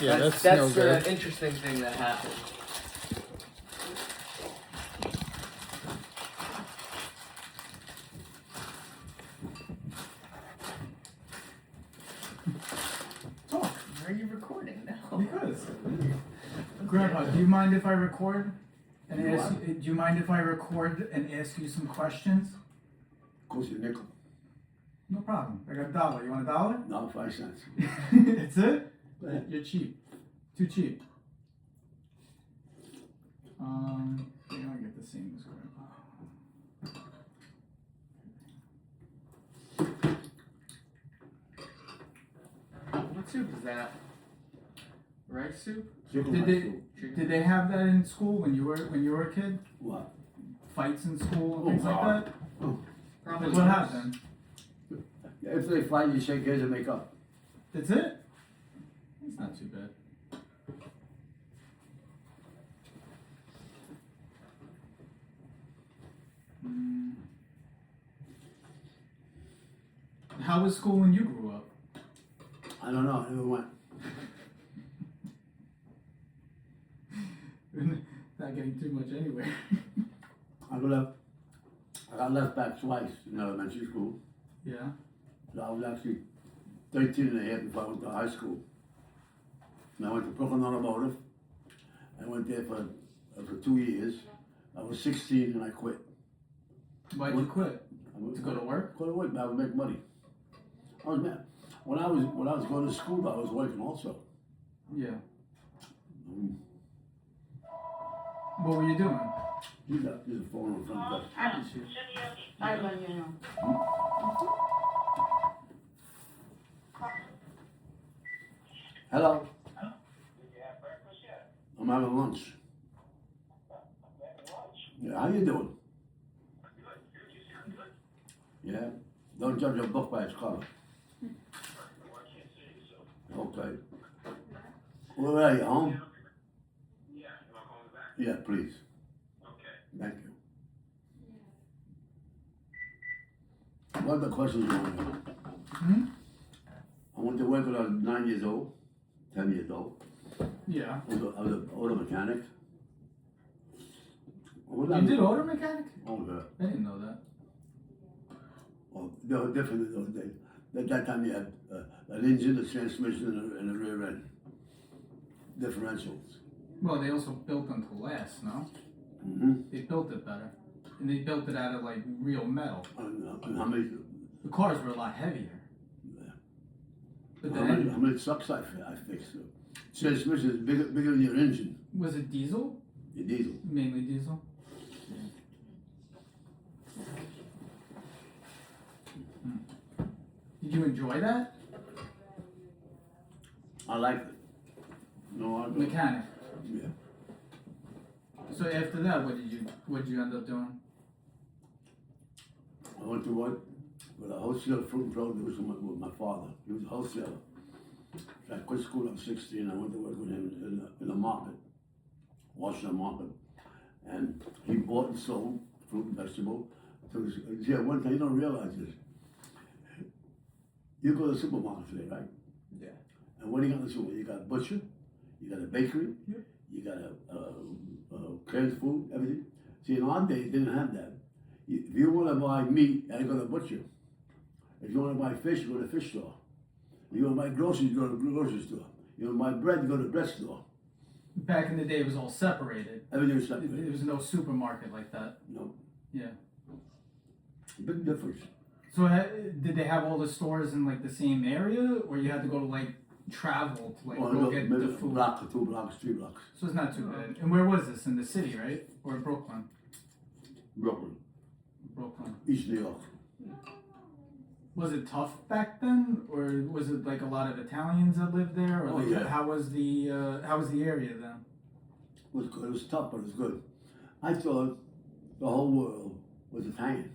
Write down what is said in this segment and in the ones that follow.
Yeah, that's no good. the interesting thing that happened. Talk. Why are you recording now? Because. Grandpa, do you mind if I record? And You ask? what? Do you mind if I record and ask you some questions? Cost you a nickel. No problem. I got $1. You want $1? No, 5 cents. That's it? Go ahead. You're cheap. Too cheap. You're gonna get the same as Grandpa. What soup is that? Rice soup? Chicken Did rice they soup. did they have that in school when you were a kid? What? Fights in school and Oh, things like God. that? Probably What worse. happened? If they fight, you shake hands and make up. That's it? It's not too bad. Mm. How was school when you grew up? I don't know. I never went. Not getting too much anywhere. I got left back twice in elementary school. Yeah. So I was actually 13 and a half before I went to high school. And I went to Brooklyn Automotive. I went there for 2 years. I was 16 and I quit. Why'd you quit? I went- To go to work? Go to work, but I would make money. I was mad. When I was going to school, I was working also. Yeah. Mm. What were you doing? There's a phone in front of us. Hello. Did you have breakfast yet? I'm having lunch. Yeah, how you doing? Good. You sound good. Yeah. Don't judge a book by its cover. Well, I can't see, so. Okay. Where are you, home? Yeah, you want to call me back? Yeah, please. Okay. Thank you. What other questions you want to know? Hmm? I went to work when I was 9 years old, 10 years old. Yeah. I was an auto mechanic. You did auto mechanic? Oh, yeah. I didn't know that. Well, they were different in those days. At that time, you had an engine, a transmission, and a rear end. Differentials. Well, they also built them to last, no? Mm-hmm. They built it better. And they built it out of like real metal. And how many? The cars were a lot heavier. Yeah. But How many then, trucks I fixed? Transmission is bigger than your engine. was it diesel? Your diesel. Mainly diesel? Hmm. Did you enjoy that? I like it. No, I don't. Mechanic. Yeah. So after that, what did you end up doing? I went to work with a wholesaler fruit and produce with my father. He was a wholesaler. So I quit school at 16. I went to work with him in the market, Washington market. And he bought and sold fruit and vegetable. So yeah, one thing you don't realize is, you go to the supermarket today, right? Yeah. And what do you got in the supermarket? You got a butcher, you got a bakery, Yeah. you got a canned food, everything. See, in our days, they didn't have that. If you want to buy meat, you go to the butcher. If you want to buy fish, you go to the fish store. If you want to buy groceries, you go to the grocery store. You want to buy bread, you go to the bread store. Back in the day, it was all separated. Everything was There separate. was no supermarket like that. No, Yeah. big difference. So did they have all the stores in like the same area, or you had to go to like travel to like Well, go look, get maybe the a food? block or 2 blocks, 3 blocks. So it's not too bad. And where was this? In the city, right? Or Brooklyn? Brooklyn, Brooklyn. East New York. Was it tough back then, or was it like a lot of Italians that lived there, or Oh, like, yeah. how was the area then? It was good. It was tough, but it was good. I thought the whole world was Italian.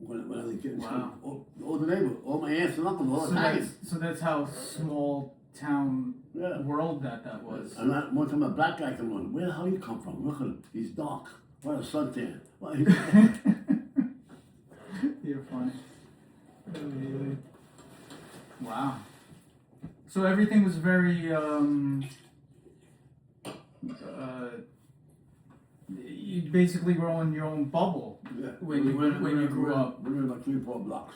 When I was a kid, in Wow. school. All the neighbor, all my aunts and uncles, all So Italian. that's how small town Yeah. world that was. And one time a black guy came on. Where the hell you come from? Look at him. He's dark. What a suntan. What, You're funny. Wow. So everything was very, you basically were in your own bubble. Yeah. When you grew up. We lived about 3-4 blocks.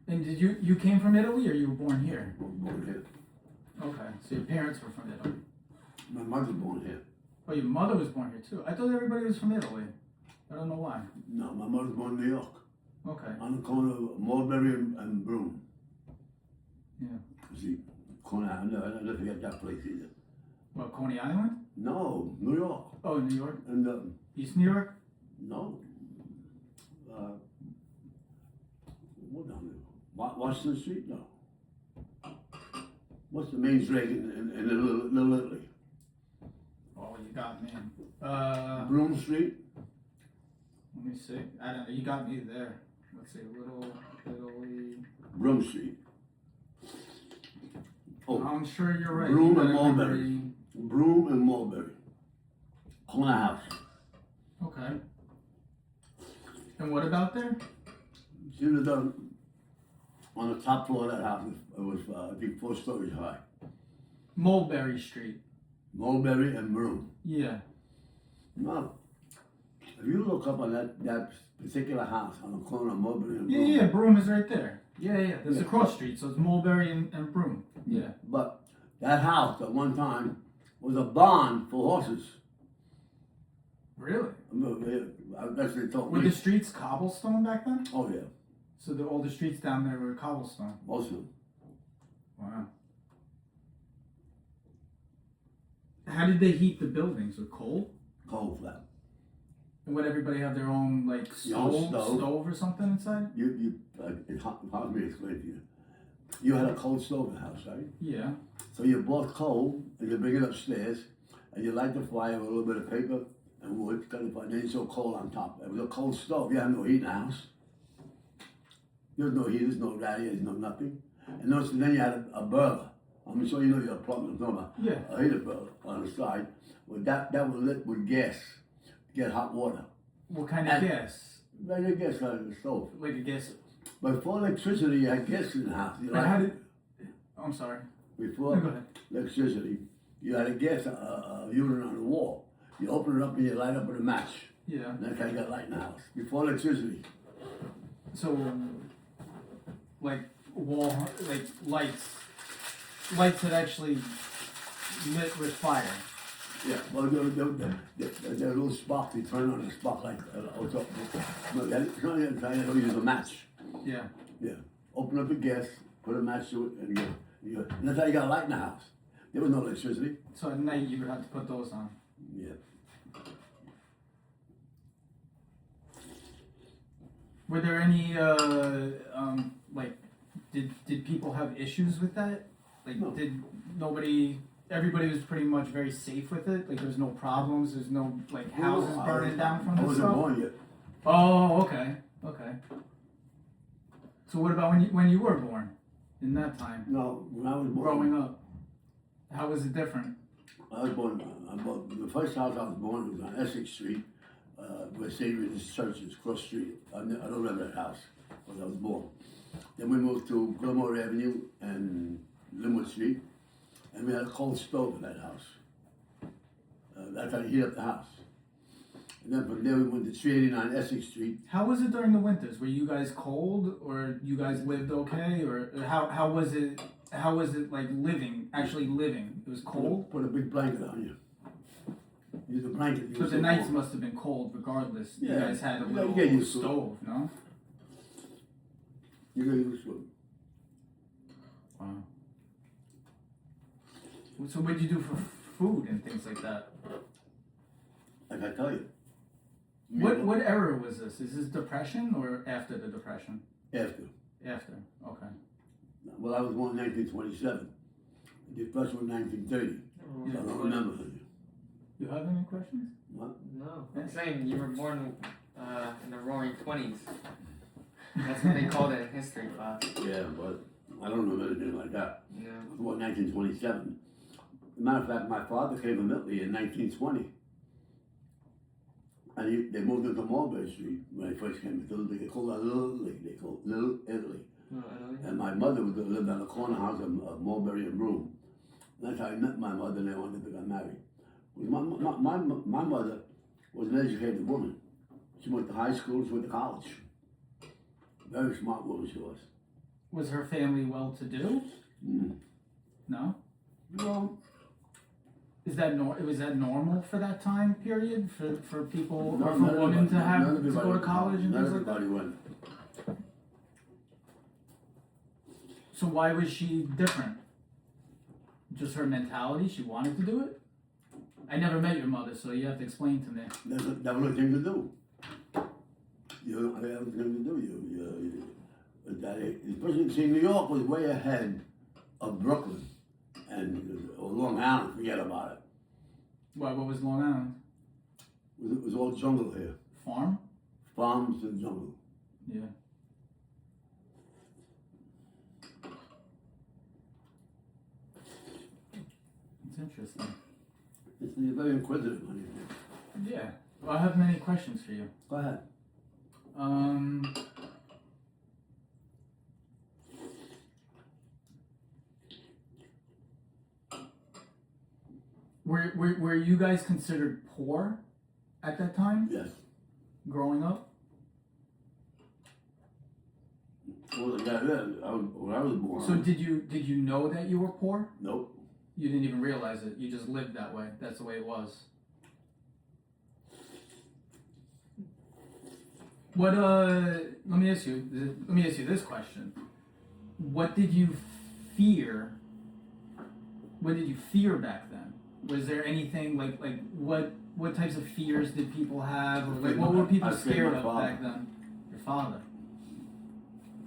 And did you came from Italy or you were born here? Born here. Okay, so your parents were from Italy. My mother born here. Oh, your mother was born here too. I thought everybody was from Italy. I don't know why. No, my mother was born in New York. Okay. On the corner of Mulberry and Broome. Yeah. See, corner, I never forget that place either. What, Coney Island? No, New York. Oh, New York? And, East New York? no. What down there? Washington Street? No. What's the main street in Little Italy? Oh, you got me. Broome Street? Let me see. I don't know. You got me there. Let's see. Little Italy. Broome Street. Oh, I'm sure you're right. Broome You and got Mulberry. every- Broome and Mulberry. Corner house. Okay. And what about there? She was done on the top floor of that house. It was, I think, 4 stories high. Mulberry Street. Mulberry and Broome. Yeah. No. If you look up on that particular house on the corner of Mulberry and Yeah, Broome. yeah. Broome is right there. Yeah, yeah. There's Yeah. a cross street, so it's Mulberry and Broome. Yeah. But that house at one time was a barn for horses. Really? That's what they told Were me. the streets cobblestone back then? Oh yeah, So all the streets down there were cobblestone. most of them. Wow. How did they heat the buildings? With coal? Coal flat. And would everybody have their own like Your own stove stove. or something inside? It's hard for me to explain to you. You had a coal stove in the house, right? Yeah. So you bought coal and you bring it upstairs and you light the fire with a little bit of paper and wood, kind of, and then you throw coal on top. It was a coal stove. You had no heat in the house. There was no heaters, no radiators, no nothing. And then you had a burner. I'm sure you know you're a plumber, I'm talking about Yeah. a heater burner on the side. Well, that was lit with gas to get hot water. What kind of And- gas? Regular gas out of the stove. Like a gas. But before electricity, you had gas in the house. You But how light- did? I'm sorry. Before No, go ahead. electricity, you had a gas unit on the wall. You open it up and you light up with a match. Yeah. And that's how you got light in the house. Before electricity. So, like wall, like lights that actually lit with fire. Yeah. Well, the little spark, you turn on a spark like, it's not the other side, you use a match. Yeah. Yeah. Open up the gas, put a match to it, and and that's how you got light in the house. There was no electricity. So at night you would have to put those on. Yeah. Were there any like did people have issues with that? Like No. did everybody was pretty much very safe with it? Like there's no problems, there's no like houses Well, burning down from I this wasn't stuff? born yet. Oh, okay. Okay. So what about when you were born? In that time? No, when I was born. Growing up. How was it different? I was born, the first house I was born was on Essex Street, where St. Regis Church is, cross street. I don't remember that house, when I was born. Then we moved to Gilmore Avenue and Linwood Street, and we had a coal stove in that house. That's how you heat up the house. And then from there we went to 389 Essex Street. How was it during the winters? Were you guys cold or you guys lived okay? Or how was it like actually living? It was cold? Put a big blanket on you. Use a blanket. But the nights must have been cold regardless. You Yeah. guys had a You little get used to it. stove, no? You get used to it. Wow. So what did you do for food and things like that? Like I tell you. What era was this? Is this Depression or after the Depression? After. After. Okay. Well, I was born in 1927. The Depression was 1930. So I don't remember. You have any questions? What? No. I'm saying you were born in the roaring 20s. That's what they called it in history class. Yeah, but I don't remember anything like that. No. I was born in 1927. As a matter of fact, my father came from Italy in 1920. And they moved into Mulberry Street when I first came to Italy. They called it Little Italy. They called it Little Italy. No, Italy. And my mother lived on a corner house of Mulberry and Broome. That's how I met my mother, and they wanted to get married. My mother was an educated woman. She went to high school, she went to college. Very smart woman she was. Was her family well-to-do? Mm. No? Well, Was that normal for that time period for people no, or for not women to everybody- have not to everybody go to went. college and Not things like that? everybody went. So why was she different? Just her mentality? She wanted to do it? I never met your mother, so you have to explain to me. That was the thing to do. You know, that was the thing to do. Especially, see, New York was way ahead of Brooklyn and Long Island. Forget about it. What was Long Island? It was all jungle here, Farm? farms and jungle. Yeah. It's interesting. You're very inquisitive, honey. Yeah. Well, I have many questions for you. Go ahead. Were you guys considered poor at that time, Yes. growing up? Well, yeah, when I was born. So did you know that you were poor? Nope. You didn't even realize it. You just lived that way. That's the way it was. What let me ask you this question. What did you fear? What did you fear back then? Was there anything like what types of fears did people have, or like what were people I feared scared my of father. back then? Your father.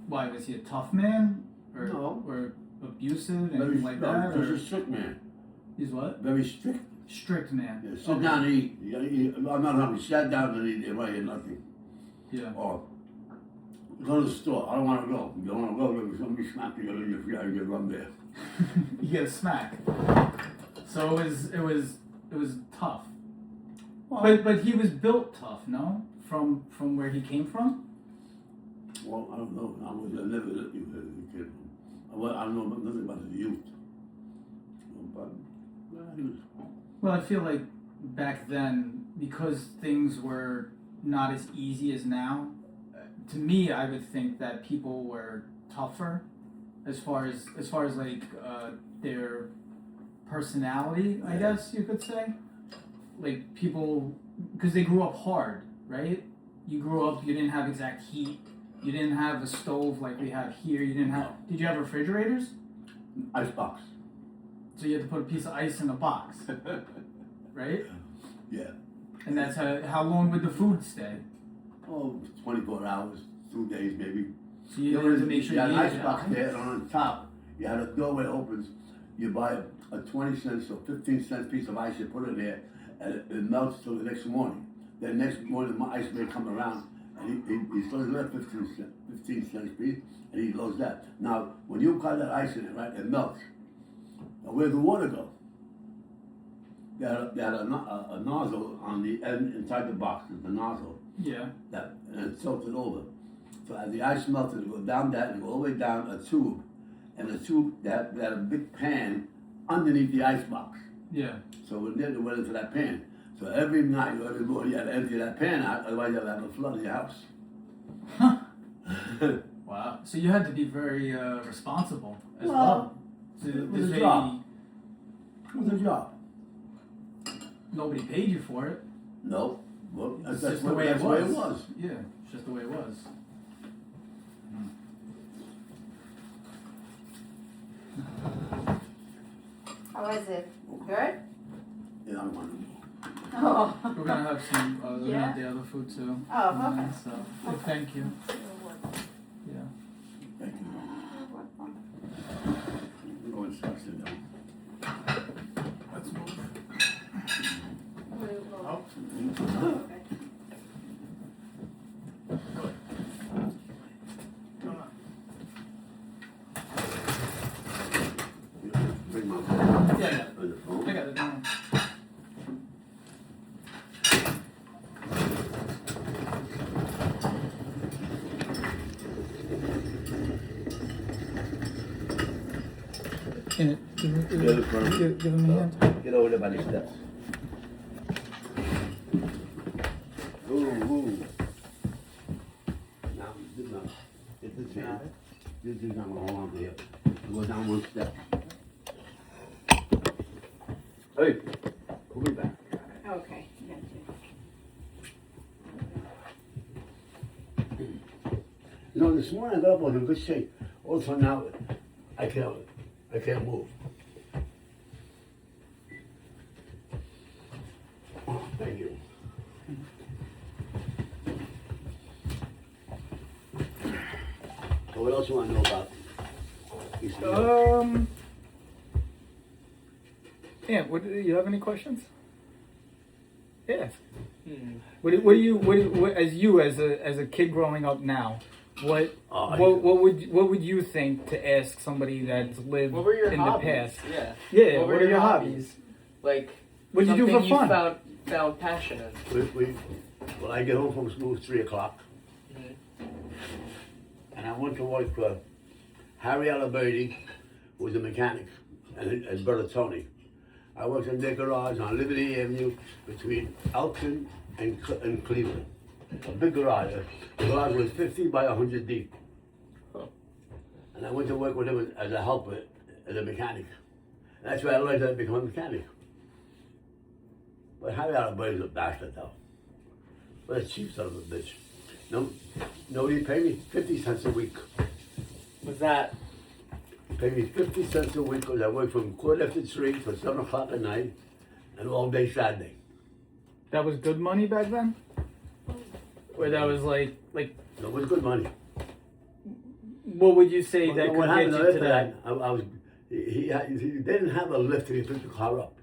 Why, was he a tough man, or No. or abusive, Very, anything like that? Just Or a strict man. he's what? Very strict. Strict man. Yeah, sit Okay. down and eat. I'm not hungry. Sat down and eat. Right, and nothing. Yeah. Or go to the store. I don't want to go. You don't want to go. Somebody smack you in your feet and you run there. You get a smack. So it was tough. But he was built tough, no? From where he came from? Well, I don't know. I never let you as a kid. I don't know nothing about the youth. But he was. Well, I feel like back then, because things were not as easy as now, to me, I would think that people were tougher as far as like their personality, I guess you could say. Like people, because they grew up hard, right? You grew up, you didn't have exact heat. You didn't have a stove like we have here. You didn't have. Did you have refrigerators? Icebox. So you had to put a piece of ice in a box, right? Yeah. And that's how long would the food stay? Oh, 24 hours, 2 days maybe. So you had to make sure you had you an ate it. icebox there, and on top, you had a doorway opens. You buy a 20 cents or 15 cents piece of ice, you put it there, and it melts till the next morning. Then next morning, my ice man come around, and he throws that 15 cents piece, and he loads that. Now, when you cut that ice in it, right, it melts. Now, where'd the water go? They had a nozzle on the end inside the box, the nozzle, Yeah. and it tilted over. So as the ice melted, it go down that and go all the way down a tube. And the tube, they had a big pan underneath the ice box. Yeah. So it then it went into that pan. So every night or every morning you had to empty that pan out, otherwise you'd have a flood in your house. Huh. Wow. So you had to be very responsible as well. Well, So it was this a way, job. It was a job. nobody paid you for it. No. Well, It's that's just the way it the way it was. was. Yeah. It's just the way it was. How is it? Good? Yeah, I'm wondering. Oh. We're gonna have some. We're gonna Yeah? have the other food too. Oh, okay. So thank you. Yeah. Thank you. We're going to sit down. Let's move. Okay. Come on. Bring my Yeah. on the phone. I got it. Don't worry. Give Get it from him. give him a hand. Get over there by the steps. Ooh, ooh. Now, get this hand. This is not gonna hold on to here. Go down one step. Hey, pull me back. Okay, got you. You know, this morning I got up, I was in good shape. All of a sudden now, I can't move. Oh, thank you. So what else you want to know about? East New York? Yeah, what, you have any questions? Yeah. Hmm. What as a kid growing up now, what would you think to ask somebody that's lived What were your in hobbies? the past? Yeah. Yeah, What were your hobbies? Like, What'd you do for something fun? you found passion in. When I get home from school, it's 3 o'clock. Mhm. And I went to work for Harry Aliberti, who was a mechanic, and Bertoni. I worked in their garage on Liberty Avenue between Elkton and Cleveland. A big garage. The garage was 50 by 100 deep. Huh. And I went to work with him as a helper, as a mechanic. And that's where I learned how to become a mechanic. But Harry Aliberti was a bastard though. What a cheap son of a bitch. No, nobody paid me 50 cents a week. Was that Paid me 50 cents a week because I worked from 3:15 till 7 o'clock at night and all day Saturday. That was good money back then? Where that was like So it was good money. what would you say that What could happened get you after today? that, I was, he didn't have a lift to pick the car up.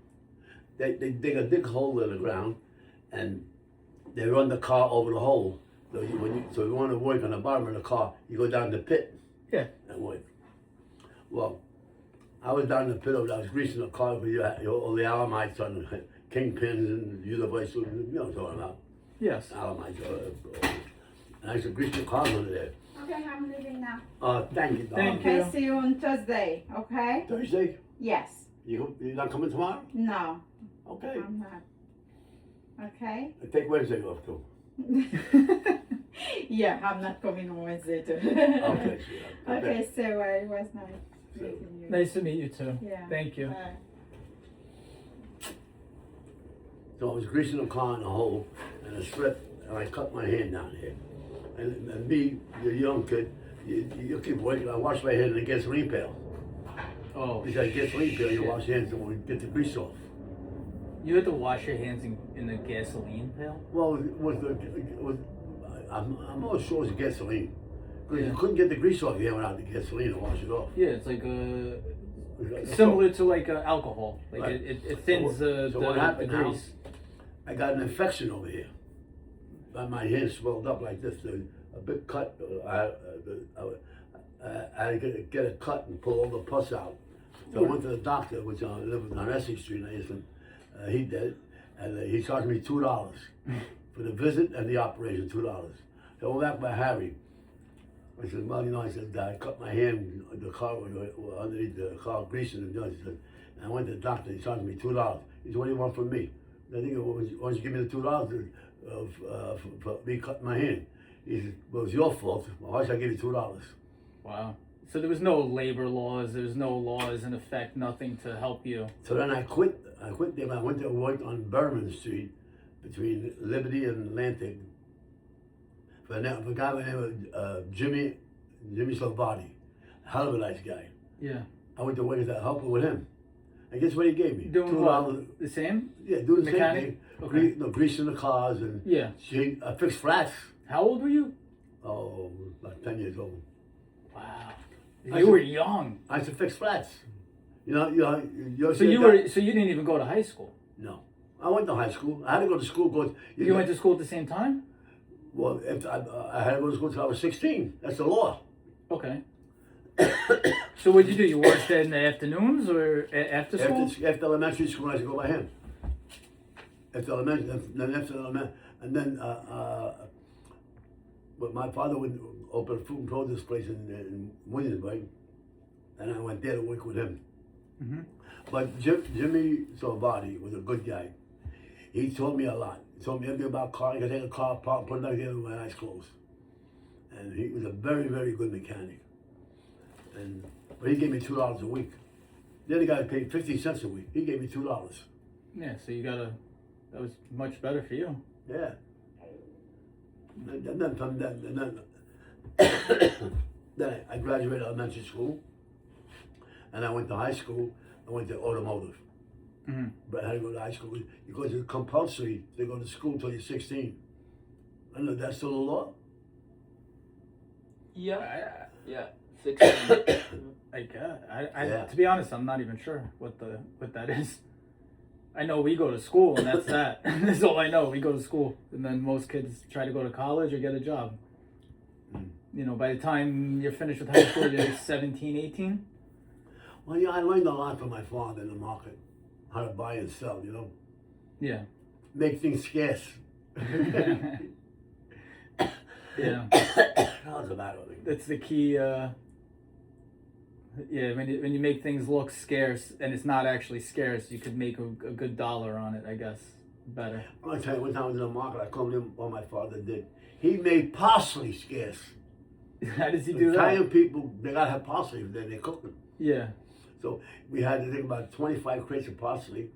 They dig a big hole in the ground and they run the car over the hole. So so you want to work on the bottom of the car, you go down the pit. Yeah. And work. Well, I was down in the pit over there, I was greasing the car with all the alamites on the kingpins and universal, you know what I'm talking about. Yes. Alamites. And I used to grease the cars under there. Okay, I'm leaving now. Thank you, Don. Thank Okay, you. see you on Thursday, okay? Thursday? Yes. You're not coming tomorrow? No, Okay. I'm not. Okay? I take Wednesday off too. Yeah, I'm not coming on Wednesday too. Okay, sweetheart. Okay, so it was nice meeting you. Nice to meet you too. Yeah. Thank you. Bye. So I was greasing the car in a hole and a strip, and I cut my hand down here. And me, the young kid, you keep waiting. I wash my hand in a gasoline pail. Oh, Because gasoline pail, you wash your hands and we get the grease off. you had to wash your hands in the gasoline pail? Well, I'm almost sure it was gasoline. Because Yeah. you couldn't get the grease off here without the gasoline to wash it off. Yeah, it's like similar to like alcohol. Like Right. it thins So what the happened now? grease. I got an infection over here. My hand swelled up like this, a big cut. I had to get a cut and pull all the pus out. So I went to the doctor, which lived on Essex Street, and I asked him, he did it, and he charged me $2 for the visit and the operation, $2. So I went back by Harry. I said, well, you know, I said, I cut my hand, the car, underneath the car, greasing and doing. He said, and I went to the doctor, he charged me $2. He said, what do you want from me? I think, why don't you give me the $2 for me cutting my hand? He said, well, it's your fault. Why should I give you $2? Wow. So there was no labor laws. There was no laws in effect. Nothing to help you. So then I quit. I quit them. I went to work on Berman Street between Liberty and Atlantic for a guy by the name of Jimmy Salvati. Hell of a nice guy. Yeah. I went to work as a helper with him. And guess what he gave me? Doing $2. what? The same? Yeah, doing the Mechanic? same thing. Okay. Greasing the cars and Yeah. I fixed flats. How old were you? Oh, about 10 years old. Wow. I You were said- young. I used to fix flats. So So you didn't even go to high school. No, I went to high school. I had to go to school because You went to school at the same time? Well, if I had to go to school until I was 16. That's the law. Okay. So what'd you do? You worked in the afternoons or after school? After elementary school, I used to go by him. After elementary, and then but my father would open a fruit and produce place in Williamsburg, and I went there to work with him. Mhm. But Jimmy Salvati was a good guy. He taught me a lot. He taught me everything about car. You can take a car apart, put it back together with my eyes closed. And he was a very, very good mechanic. But he gave me $2 a week. The other guy paid 50 cents a week. He gave me $2. Yeah, so that was much better for you. Yeah. And then from then I graduated elementary school, and I went to high school. I went to automotive. Mm-hmm. But I had to go to high school because it's compulsory to go to school until you're 16. I don't know, that's still the law? Yeah. 16. I guess. I Yeah. To be honest, I'm not even sure what that is. I know we go to school and that's that. That's all I know. We go to school, and then most kids try to go to college or get a job. You know, by the time you're finished with high school, you're like 17, 18. Well, yeah, I learned a lot from my father in the market. How to buy and sell, you know? Yeah. Make things scarce. Yeah. How's the matter with you? That's the key. Yeah, when you make things look scarce and it's not actually scarce, you could make a good dollar on it, I guess. Better. I'm gonna tell you, one time I was in the market, I called him what my father did. He made parsley scarce. How does he do that? Italian people, they gotta have parsley, then they cook them. Yeah. So we had to think about 25 crates of parsley.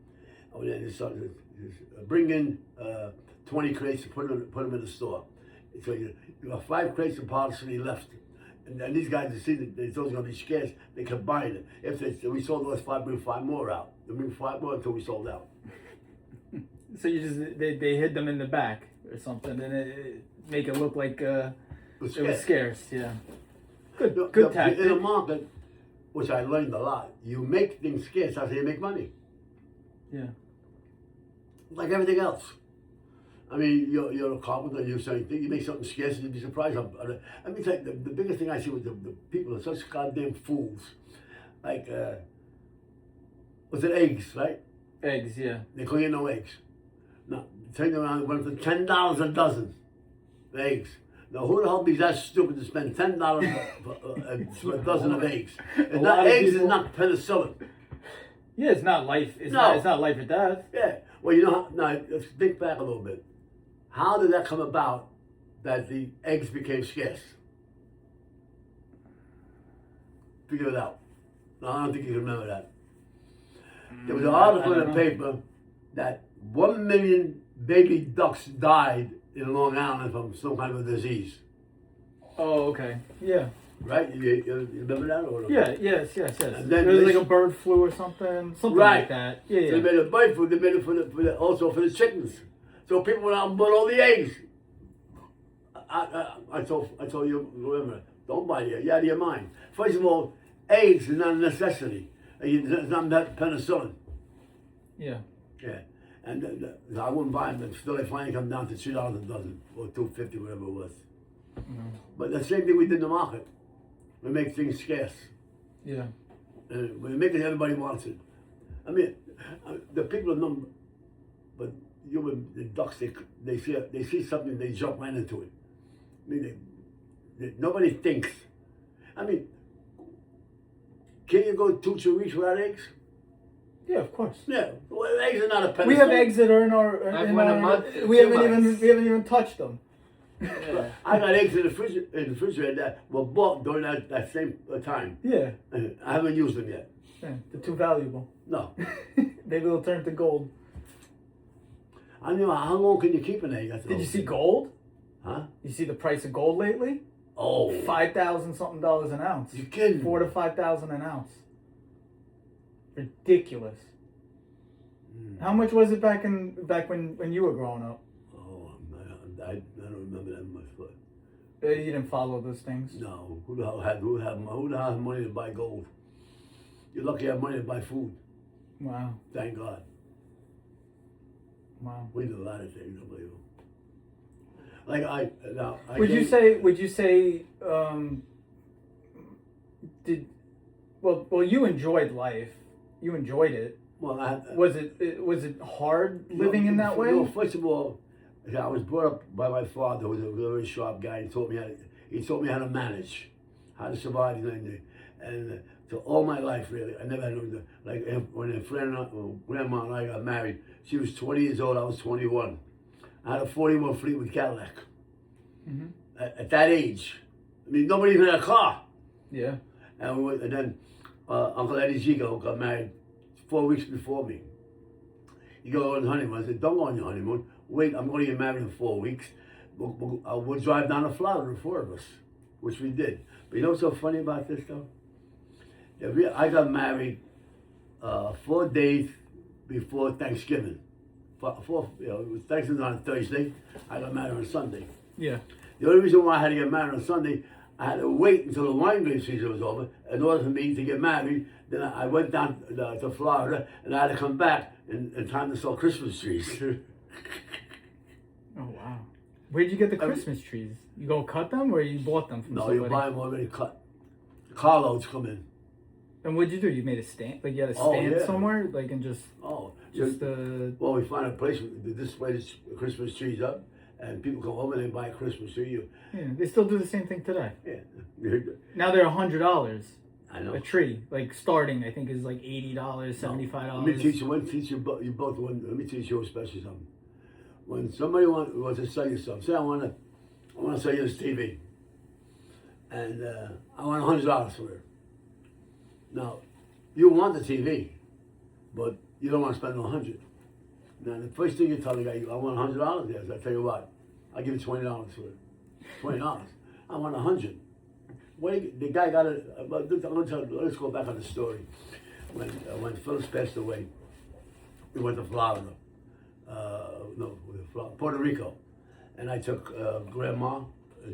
And then decided to bring in 20 crates and put them in the store. So you got 5 crates of parsley left. And then these guys, see that they thought it was going to be scarce, they kept buying it. If we sold those 5, bring 5 more out. They bring 5 more until we sold out. So you just they hid them in the back or something, and it make it look like it was scarce. Yeah. Good tactic. In the market, which I learned a lot, you make things scarce, that's how you make money. Yeah. Like everything else. I mean, you're a carpenter, you make something scarce, and you'd be surprised. I mean, like, the biggest thing I see with the people are such goddamn fools. Like, was it eggs, right? Eggs, yeah. They call you no eggs. Now, turn around and went for $10 a dozen. The eggs. Now, who the hell be that stupid to spend $10 for a dozen of eggs? And not eggs is not penicillin. Yeah, it's not life. It's not life or death. Yeah. Well, you know, now let's think back a little bit. How did that come about that the eggs became scarce? Figure it out. No, I don't think you can remember that. There was an article in the paper that 1 million baby ducks died in Long Island from some kind of a disease. Oh, okay. Yeah. Right? You remember that? Or Yeah, yes. And There then was they- like a bird flu or something Right. like that. Yeah, They made a bird food. They made it also for the chickens. So people went out and bought all the eggs. I told you, remember, don't buy it. You're out of your mind. First of all, eggs is not a necessity. It's not that penicillin. Yeah. Yeah. And I wouldn't buy them, but still they finally come down to $3 a dozen or $2.50, whatever it was. But the same thing we did in the market. We make things scarce. Yeah. We make it everybody wants it. I mean, the people are numb, but the ducks, they see something, they jump right into it. I mean, nobody thinks. I mean, can you go 2-3 weeks without eggs? Yeah, of course. Yeah, well, eggs are not a penicillin. We have eggs that are in our. I've in went a our- month, We 2 haven't months. even touched them. Yeah. I got eggs in the refrigerator that were bought during that same time. Yeah. I haven't used them yet. Yeah, they're too valuable. No. Maybe they'll turn to gold. I don't know, how long can you keep an egg? That's Did all. you see gold? Huh? You see the price of gold lately? Oh. $5,000 something an ounce. You kidding? 4,000 to 5,000 an ounce. Ridiculous. How much was it back when you were growing up? Oh, I don't remember that much, but You didn't follow those things. no. Who the hell has money to buy gold? You're lucky you have money to buy food. Wow. Thank God. Wow. We did a lot of things, unbelievable. Like I Would you say well you enjoyed life. You enjoyed it. Well, Was it hard living in that way? No, first of all, I was brought up by my father, who was a very sharp guy. He taught me how to manage, how to survive, and So all my life, really, I never had no, like when a friend, grandma and I got married, she was 20 years old, I was 21. I had a 41 Fleetwood Cadillac. Mm-hmm. At that age, I mean, nobody even had a car. Yeah. And then Uncle Eddie Zigo got married 4 weeks before me. You go on the honeymoon. I said, don't go on your honeymoon. Wait, I'm going to get married in 4 weeks. We'll drive down to Florida, the four of us, which we did. But you know what's so funny about this, though? I got married 4 days before Thanksgiving. Thanksgiving on Thursday. I got married on Sunday. Yeah. The only reason why I had to get married on Sunday, I had to wait until the wine grape season was over in order for me to get married. Then I went down to Florida, and I had to come back in time to sell Christmas trees. Oh wow. Where'd you get the Christmas trees? You go cut them, or you bought them from No, somebody? you buy them already cut. The carloads come in. And what'd you do? You made a stand? Like you had a Oh, stand yeah. somewhere? Like and just Just well, we find a place to display the Christmas trees up, and people come over and they buy a Christmas tree. yeah, they still do the same thing today. Yeah, Now they're $100 I know. a tree. Like starting, I think is like $80, $75. Let me teach you both. Let me teach you especially something. When somebody wants to sell you something, say I want to sell you this TV, and I want $100 for it. Now, you want the TV, but you don't want to spend $100. Now, the first thing you tell the guy, I want $100. Yes, I tell you what, I'll give you $20 for it. $20. I want $100. The guy got it. Let's go back on the story. When Phyllis passed away, we went to Florida. Puerto Rico. And I took Grandma,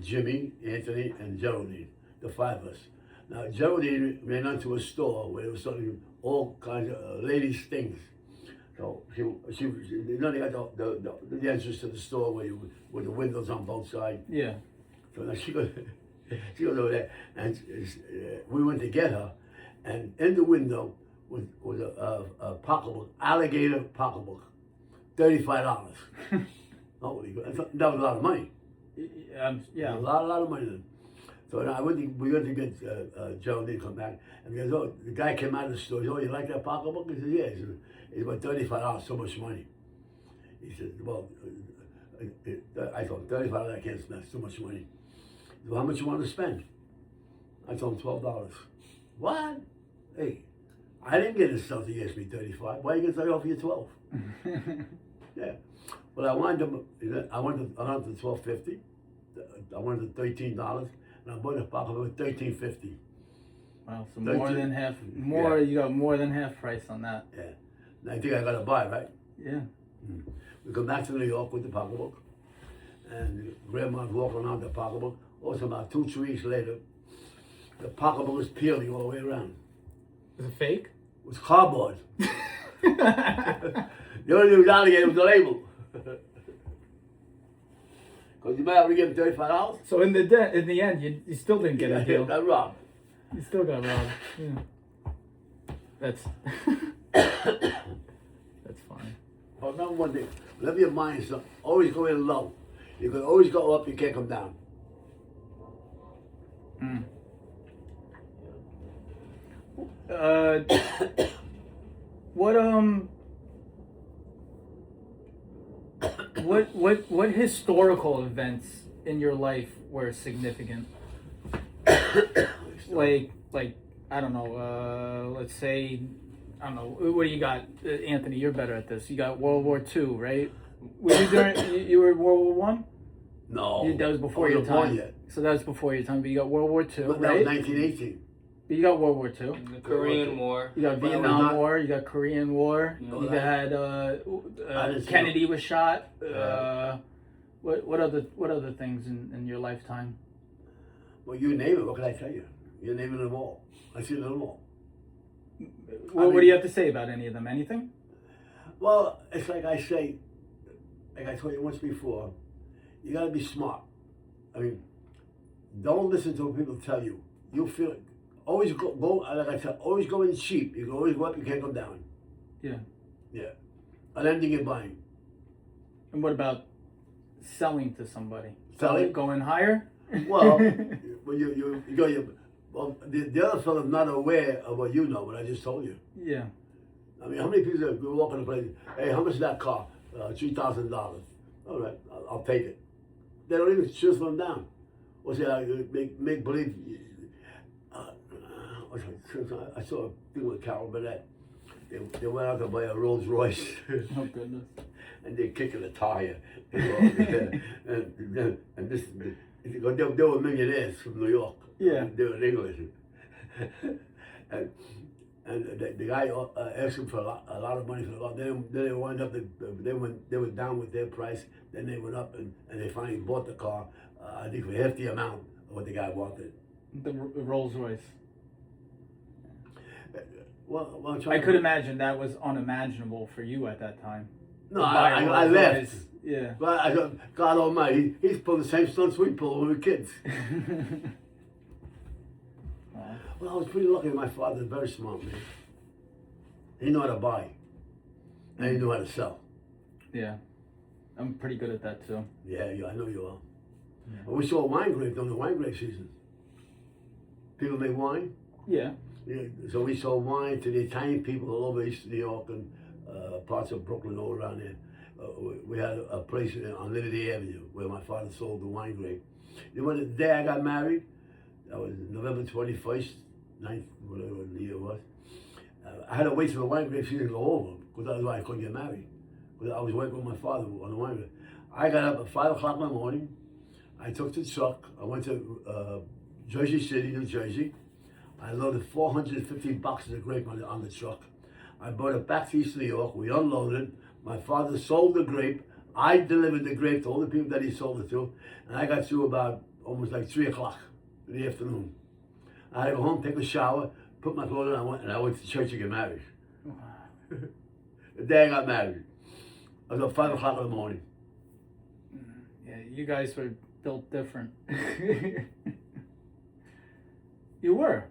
Jimmy, Anthony, and Geraldine, the 5 of us. Now, Geraldine ran into a store where there was selling all kinds of ladies' things. So they got the entrance to the store with the windows on both sides. Yeah. So now she goes over there, and we went to get her, and in the window was a pocketbook, alligator pocketbook, $35. Holy God, that was a lot of money. Yeah. A lot of money then. So we went to get Geraldine to come back, and he goes, oh, the guy came out of the store. He said, oh, you like that pocketbook? He said, yeah. He said, it's about $35, so much money. He said, well, I thought, $35, I can't spend, it's too much money. He said, well, how much you want to spend? I told him $12. What? Hey, I didn't get this stuff to ask me $35. Why are you going to offer you $12? Yeah. Well, I wanted $12.50. I wanted $13, and I bought a pocketbook for $13.50. Wow, so more than half. More, yeah. You got more than half price on that. Yeah. And I think I got to buy, right? Yeah. We come back to New York with the pocketbook, and Grandma's walking around the pocketbook. Also, about 2-3 weeks later, the pocketbook was peeling all the way around. Was it fake? It was cardboard. The only thing was alligator was the label. Because you might have to give him $35. So in the end, you still didn't get a deal. Got robbed. You still got robbed. Yeah. That's that's funny. Oh, remember one thing. Whenever you're buying something, always go in low. You can always go up. You can't come down. What historical events in your life were significant? like I don't know. Let's say I don't know. What do you got, Anthony? You're better at this. You got World War II, right? Were you during? You were World War One? No, that was before your time. Yet. So that was before your time. But you got World War II, but right? That was 1918. But you got World War II. The Korean War. You got Vietnam War. You got Korean War. No, you had Kennedy was shot. What other things in your lifetime? Well, you name it. What can I tell you? You're naming them all. I've seen them all. What do you have to say about any of them? Anything? Well, it's like I say, like I told you once before, you got to be smart. I mean, don't listen to what people tell you. You feel it. Always go. Like I said, always go in cheap. You can always go up. You can't go down. Yeah. Yeah. On anything you're buying. And what about selling to somebody? Selling? Going higher? Well, when you go, Well, the other fellow's not aware of what you know, what I just told you. Yeah. I mean, how many people that go walk in the place? Hey, how much is that car? $3,000. All right, I'll take it. They don't even chisel them down. Or say, make believe. I saw a thing with Carol Burnett. They went out to buy a Rolls Royce. Oh goodness. And they're kicking a tire. and this, they were millionaires from New York. Yeah. They were English. and the guy asked him for a lot of money for the car. Then they wound up. They were down with their price. Then they went up and they finally bought the car. I think for half the amount of what the guy wanted. The Rolls Royce. Well, I could imagine that was unimaginable for you at that time. No, To buy a I Rolls left. Royce. Yeah. But I thought, God Almighty, he's pulling the same stunts we pull when we were kids. Well, I was pretty lucky. My father's a very smart man. He knew how to buy, and he knew how to sell. Yeah. I'm pretty good at that too. Yeah, I know you are. Yeah. And we saw wine grape during the wine grape season. People make wine. Yeah. Yeah, so we sold wine to the Italian people all over East New York and parts of Brooklyn, all around there. We had a place on Liberty Avenue where my father sold the wine grape. You know, the day I got married, that was November 21st, 9th, whatever the year was. I had to wait till the wine grape season to go over because that's why I couldn't get married. Because I was working with my father on the wine grape. I got up at 5 o'clock in the morning. I took the truck. I went to Jersey City, New Jersey. I loaded 450 boxes of grape on the truck. I brought it back to East New York. We unloaded. My father sold the grape. I delivered the grape to all the people that he sold it to. And I got through about almost like 3 o'clock in the afternoon. I had to go home, take a shower, put my clothes on, and I went to church to get married. The day I got married. I was up 5 o'clock in the morning. Yeah, you guys were built different. You were.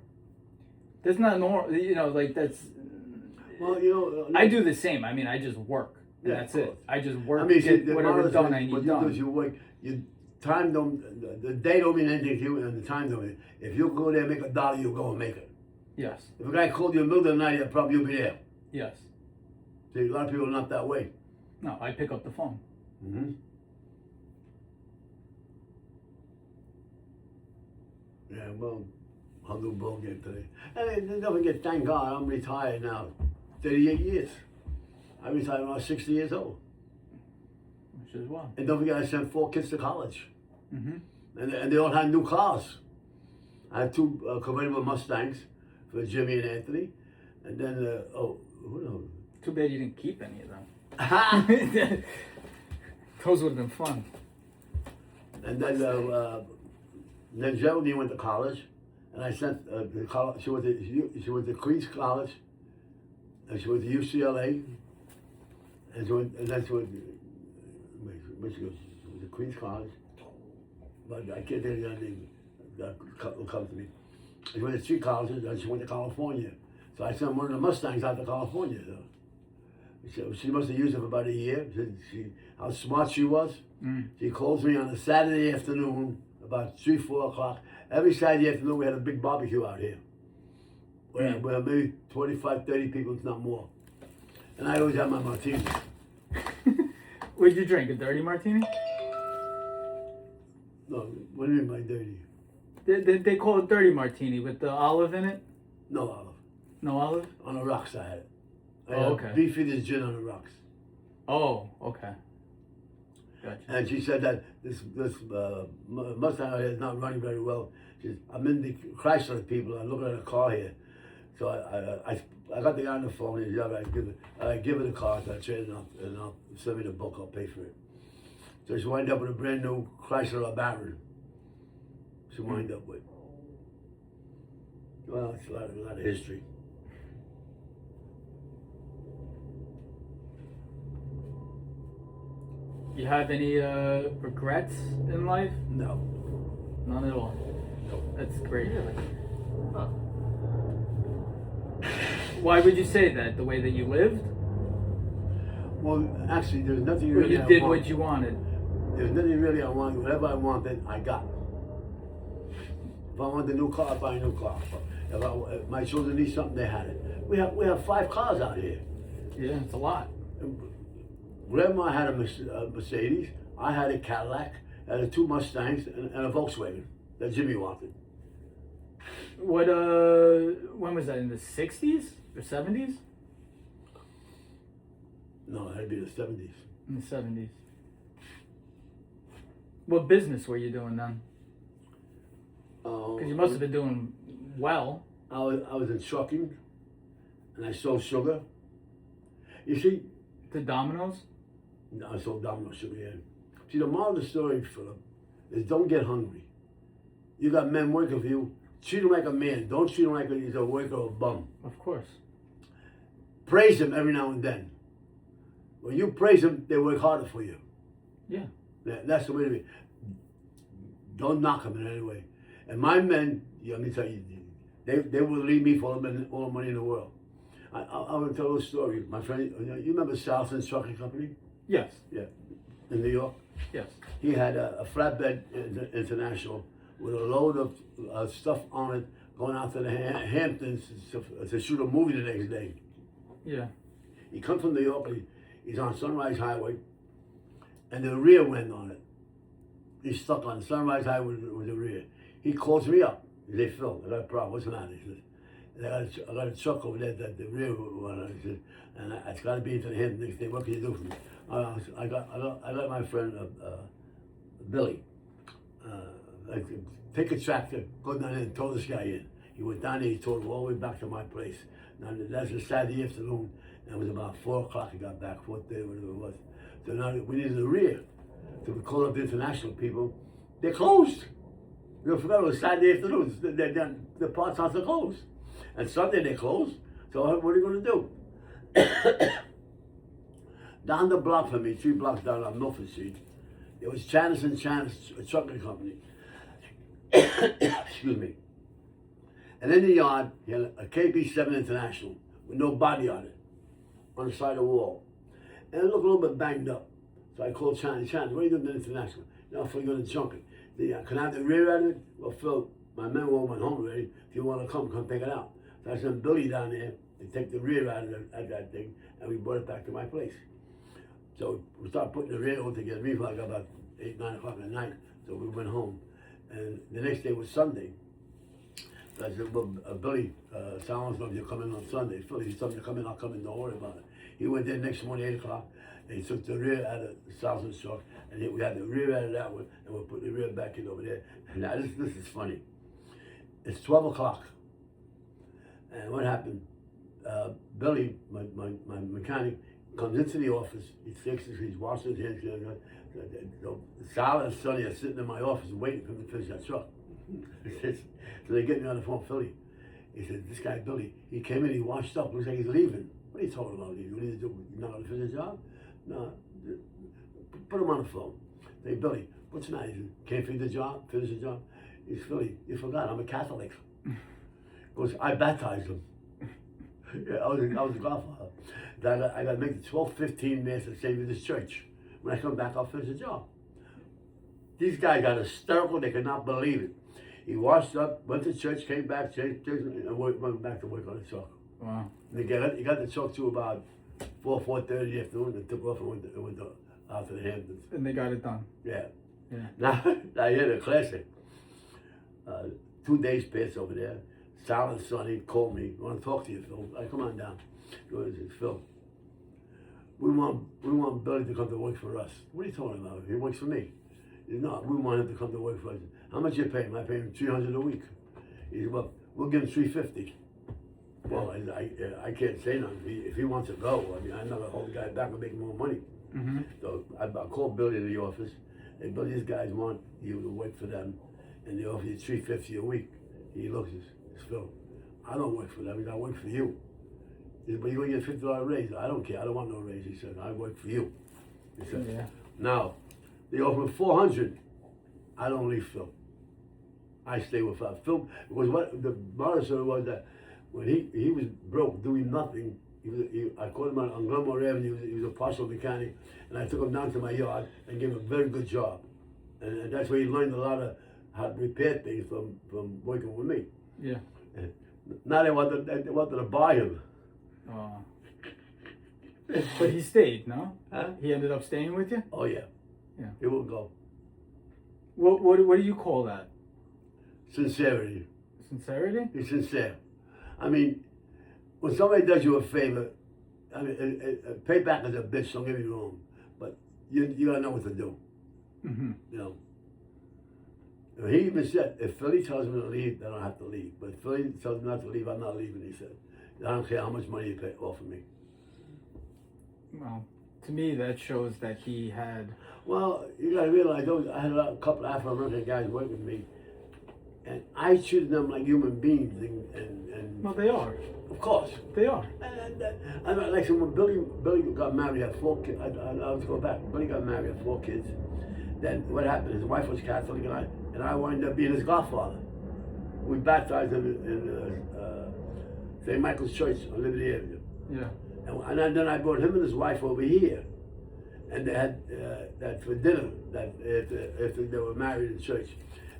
That's not normal, you know, like that's... Well, you know... I do the same. I mean, I just work. And Yeah, that's of it. course. I just work I mean, to get whatever done I need what you do done. is you work, time don't, the day don't mean anything to you, and the time don't mean. If you go there and make $1, you'll go and make it. Yes. If a guy called you in the middle of the night, you'll be there. Yes. See, a lot of people are not that way. No, I pick up the phone. Mm-hmm. Yeah, well, I'll do ball game today. And don't forget, thank God, I'm retired now. 38 years. I retired when I was 60 years old. Which is well. And don't forget, I sent 4 kids to college. Mm-hmm. And they all had new cars. I had 2 convertible Mustangs for Jimmy and Anthony. And then, who knows? Too bad you didn't keep any of them. and Those would have been fun. then Geraldine went to college. And I sent to college. She went to Queens College. And she went to UCLA. And then she went to Michigan. She went to Queens College. But I can't tell you that name. That will come to me. She went to 3 colleges, and she went to California. So I sent one of the Mustangs out to California. She must have used it for about a year. How smart she was. Mm. She calls me on a Saturday afternoon, about 3, 4 o'clock. Every Saturday afternoon, we had a big barbecue out here. Where maybe 25, 30 people, if not more. And I always have my martini. What'd you drink? A dirty martini? No, what do you mean by dirty? They call it dirty martini with the olive in it. No olive. No olive? On the rocks I had it. I Oh, had okay. Beefeater's gin on the rocks. Oh, okay. Gotcha. And she said that this Mustang out here is not running very well. She says, I'm in the Chrysler people. I'm looking at a car here. So I got the guy on the phone. He said, I give her the car. So I trade it up, and I'll send me the book. I'll pay for it. So she wind up with a brand new Chrysler LeBaron. She wind up with. Well, it's a lot of history. You have any regrets in life? No. None at all. That's great. Why would you say that? The way that you lived? Well, actually, there's nothing Or really. you did what you wanted? There's nothing really I wanted. Whatever I wanted, I got. If I want a new car, I buy a new car. If my children need something, they had it. We have 5 cars out here. Yeah, it's a lot. Grandma had a Mercedes. I had a Cadillac. I had 2 Mustangs and a Volkswagen that Jimmy wanted. What, when was that, in the 60s or 70s? No, that'd be the 70s. In the 70s. What business were you doing then? Because you must have been doing well. I was in trucking, and I sold sugar. You see, To Domino's? I sold Domino sugar. Yeah. See, the moral of the story, Philip, is don't get hungry. You got men working for you. Treat him like a man. Don't treat him like he's a worker or a bum. Of course. Praise him every now and then. When you praise them, they work harder for you. Yeah. That's the way to be. Don't knock them in any way. And my men, let me tell you, they will leave me for all the money in the world. I want to tell a story. My friend, you remember Salson's Trucking Company? Yes. Yeah. In New York? Yes. He had a flatbed international with a load of stuff on it going out to the Hamptons to shoot a movie the next day. Yeah. He comes from New York, he's on Sunrise Highway, and the rear went on it. He's stuck on Sunrise Highway with the rear. He calls me up. He said, Phil, I got a problem. What's the matter? He says, I got a truck over there that the rear went on. He said, and it's got to be into the Hamptons next day. What can you do for me? I got my friend Billy. Take a tractor, go down there and tow this guy in. He went down there, he towed him all the way back to my place. Now that's a Saturday afternoon, and it was about 4 o'clock he got back, 4:30, whatever it was. So now we needed the rear. So we called up the international people. They're closed. You forgot it was Saturday afternoon. The parts houses are closed. And Sunday they're closed. So what are you going to do? Down the block from me, 3 blocks down on Milford Street, there was Channis and Channis Trucking Company. Excuse me. And in the yard, he had a KB7 International with no body on it, on the side of the wall. And it looked a little bit banged up. So I called Channis, what are you doing to the International? No, Phil, you're going to junk it. Can I have the rear end of it? Well, Phil, my men all went home already. If you want to come take it out. So I sent Billy down there to take the rear out of that thing, and we brought it back to my place. So we started putting the rear all together. We got about 8, 9 o'clock at night. So we went home. And the next day was Sunday. So I said, well, Billy, Salon's going to come in on Sunday. Phil, he's something to come in, I'll come in, don't worry about it. He went there next morning, 8 o'clock, and he took the rear out of Salson's truck, and we had the rear out of that one, and we'll put the rear back in over there. And now this is funny. It's 12 o'clock. And what happened? Billy, my mechanic, comes into the office, he fixes, he's washing his hands. Sal and Sonny are sitting in my office waiting for me to finish that truck. So they get me on the phone, Philly. He said, this guy Billy, he came in, he washed up, looks like he's leaving. What are you talking about? What do you do? You're not going to finish the job? No. Put him on the phone. Say, Billy, what's the matter? He said, can't finish the job? Finish the job? He said, Philly, you forgot, I'm a Catholic. He goes, I baptized him. Yeah, I was a godfather. I got to make the 12:15 mass at St. Vitus Church. When I come back, I'll finish the job. These guys got hysterical. They could not believe it. He washed up, went to church, came back, changed, and went back to work on the truck. Wow. He got the truck to about 4:30 in the afternoon, and took off and went out to the Hamptons. And they got it done. Yeah. Yeah. Now here's a classic. 2 days passed over there. Sal and Sonny called me. I want to talk to you, Phil. I come on down. He says, Phil, we want Billy to come to work for us. What are you talking about? He works for me. He said, no, we want him to come to work for us. How much you pay him? I pay him $300 a week. He said, well, we'll give him $350. Well, I can't say nothing. If he wants to go, I mean, I'm not gonna hold the guy back and make more money. Mm-hmm. So I called Billy in the office. Hey, Billy, these guys want you to work for them, and they offer you $350 a week. He looks and says, Phil, I don't work for them. I work for you. He said, but you're going to get $50 raise. I don't care. I don't want no raise. He said, I work for you. He said, Yeah. now, they offer him $400. I don't leave Phil. I stay with Phil. Was what the moral story was that when he was broke, doing nothing, I called him on Glenmore Avenue. He was a partial mechanic, and I took him down to my yard and gave him a very good job. And that's where he learned a lot of how to repair things from working with me. Yeah. Now they wanted to buy him. Oh. But he stayed, no? Huh? He ended up staying with you? Oh yeah. Yeah. He won't go. What do you call that? Sincerity. Sincerity? He's sincere. I mean, when somebody does you a favor, I mean, payback is a bitch. Don't get me wrong, but you gotta know what to do. Mm-hmm. You know. And he even said, if Philly tells me to leave, then I have to leave. But if Philly tells me not to leave, I'm not leaving. He said, I don't care how much money you pay offer me. Well, to me, that shows that he had. Well, you gotta realize, I had a couple of Afro-American guys working with me, and I treated them like human beings, and Well, they are. of course. They are. I mean, like so when Billy got married, he had 4 kids. I'll go back. Billy got married, had 4 kids. Then what happened? His wife was Catholic, and I wound up being his godfather. We baptized him in St. Michael's Church on Liberty Avenue. Yeah. And then I brought him and his wife over here, and they had that for dinner. That after they were married in church,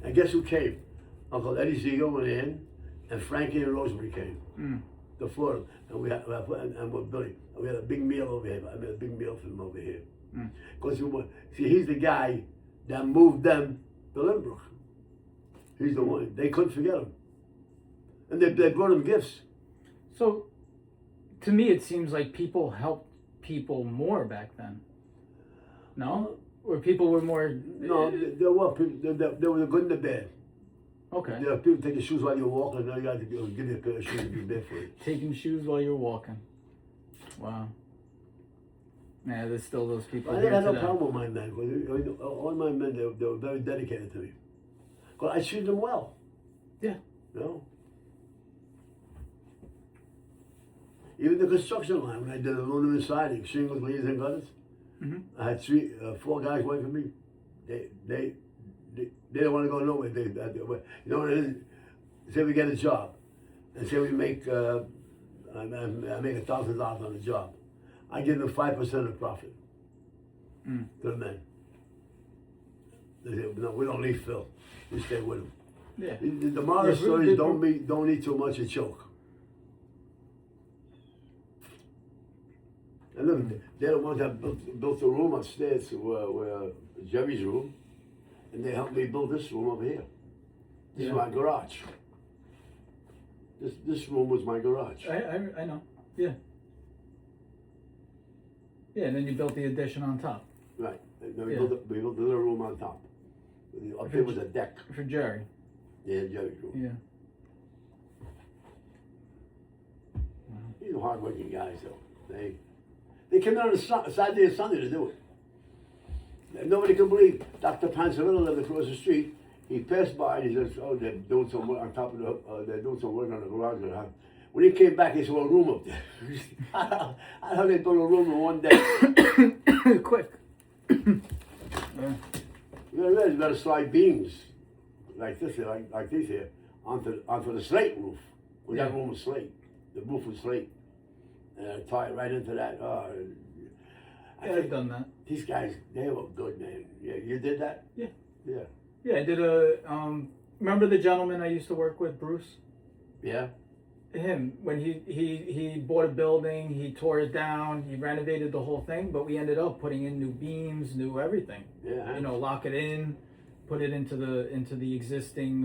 and guess who came? Uncle Eddie Ziegler went in, and Frankie and Rosemary came. Mm. The 4 of them, and and with Billy, and we had a big meal over here. I made a big meal for him over here. Because he's the guy that moved them to Lynbrook. He's the one. They couldn't forget him, and they brought him gifts. So, to me, it seems like people helped people more back then. No? Or people were more. No, there were people. There was the good and the bad. Okay. There are people taking shoes while you're walking. Now you got to give me a pair of shoes to be bad for you. Taking shoes while you're walking. Wow. Yeah, there's still those people I here never had no today. problem with my men. Because all my men, they were very dedicated to me. Because I treated them well. Yeah. You know? Even the construction line, when I did aluminum and siding, shingles, leads, and gutters, I had 4 guys working for me. They don't want to go nowhere. You know what it is? Say we get a job, and say we make I make $1,000 on the job. I give them 5% of profit to the men. They say, no, we don't leave Phil. We stay with him. Yeah. The moral Yeah, story is really don't eat too much and choke. And look, they're the ones that built the room upstairs where Jerry's room, and they helped me build this room over here. This is my garage. This room was my garage. I know. Yeah. Yeah, and then you built the addition on top Right. And then we Yeah. built the little room on top. Up there was a deck. for Jerry. Yeah, Jerry's room. Yeah. These are hard-working guys, though. They came in on a Saturday and Sunday to do it. And nobody can believe. Dr. Panzarella lived across the street. He passed by and he says, "Oh, they're doing some work on top of the. They're doing some work on the garage." When he came back, he saw a room up there. How they built a room in one day? Quick. Yeah. You got to slide beams like this, like these here, onto the slate roof. Well, that room was slate. The roof was slate, and I tie it right into that. Yeah, I've done that. These guys, they were good, man. Yeah, you did that? Yeah. Yeah. Yeah, I did remember the gentleman I used to work with, Bruce? Yeah? Him, when he bought a building, he tore it down, he renovated the whole thing, but we ended up putting in new beams, new everything. Yeah. You know, lock it in, put it into the existing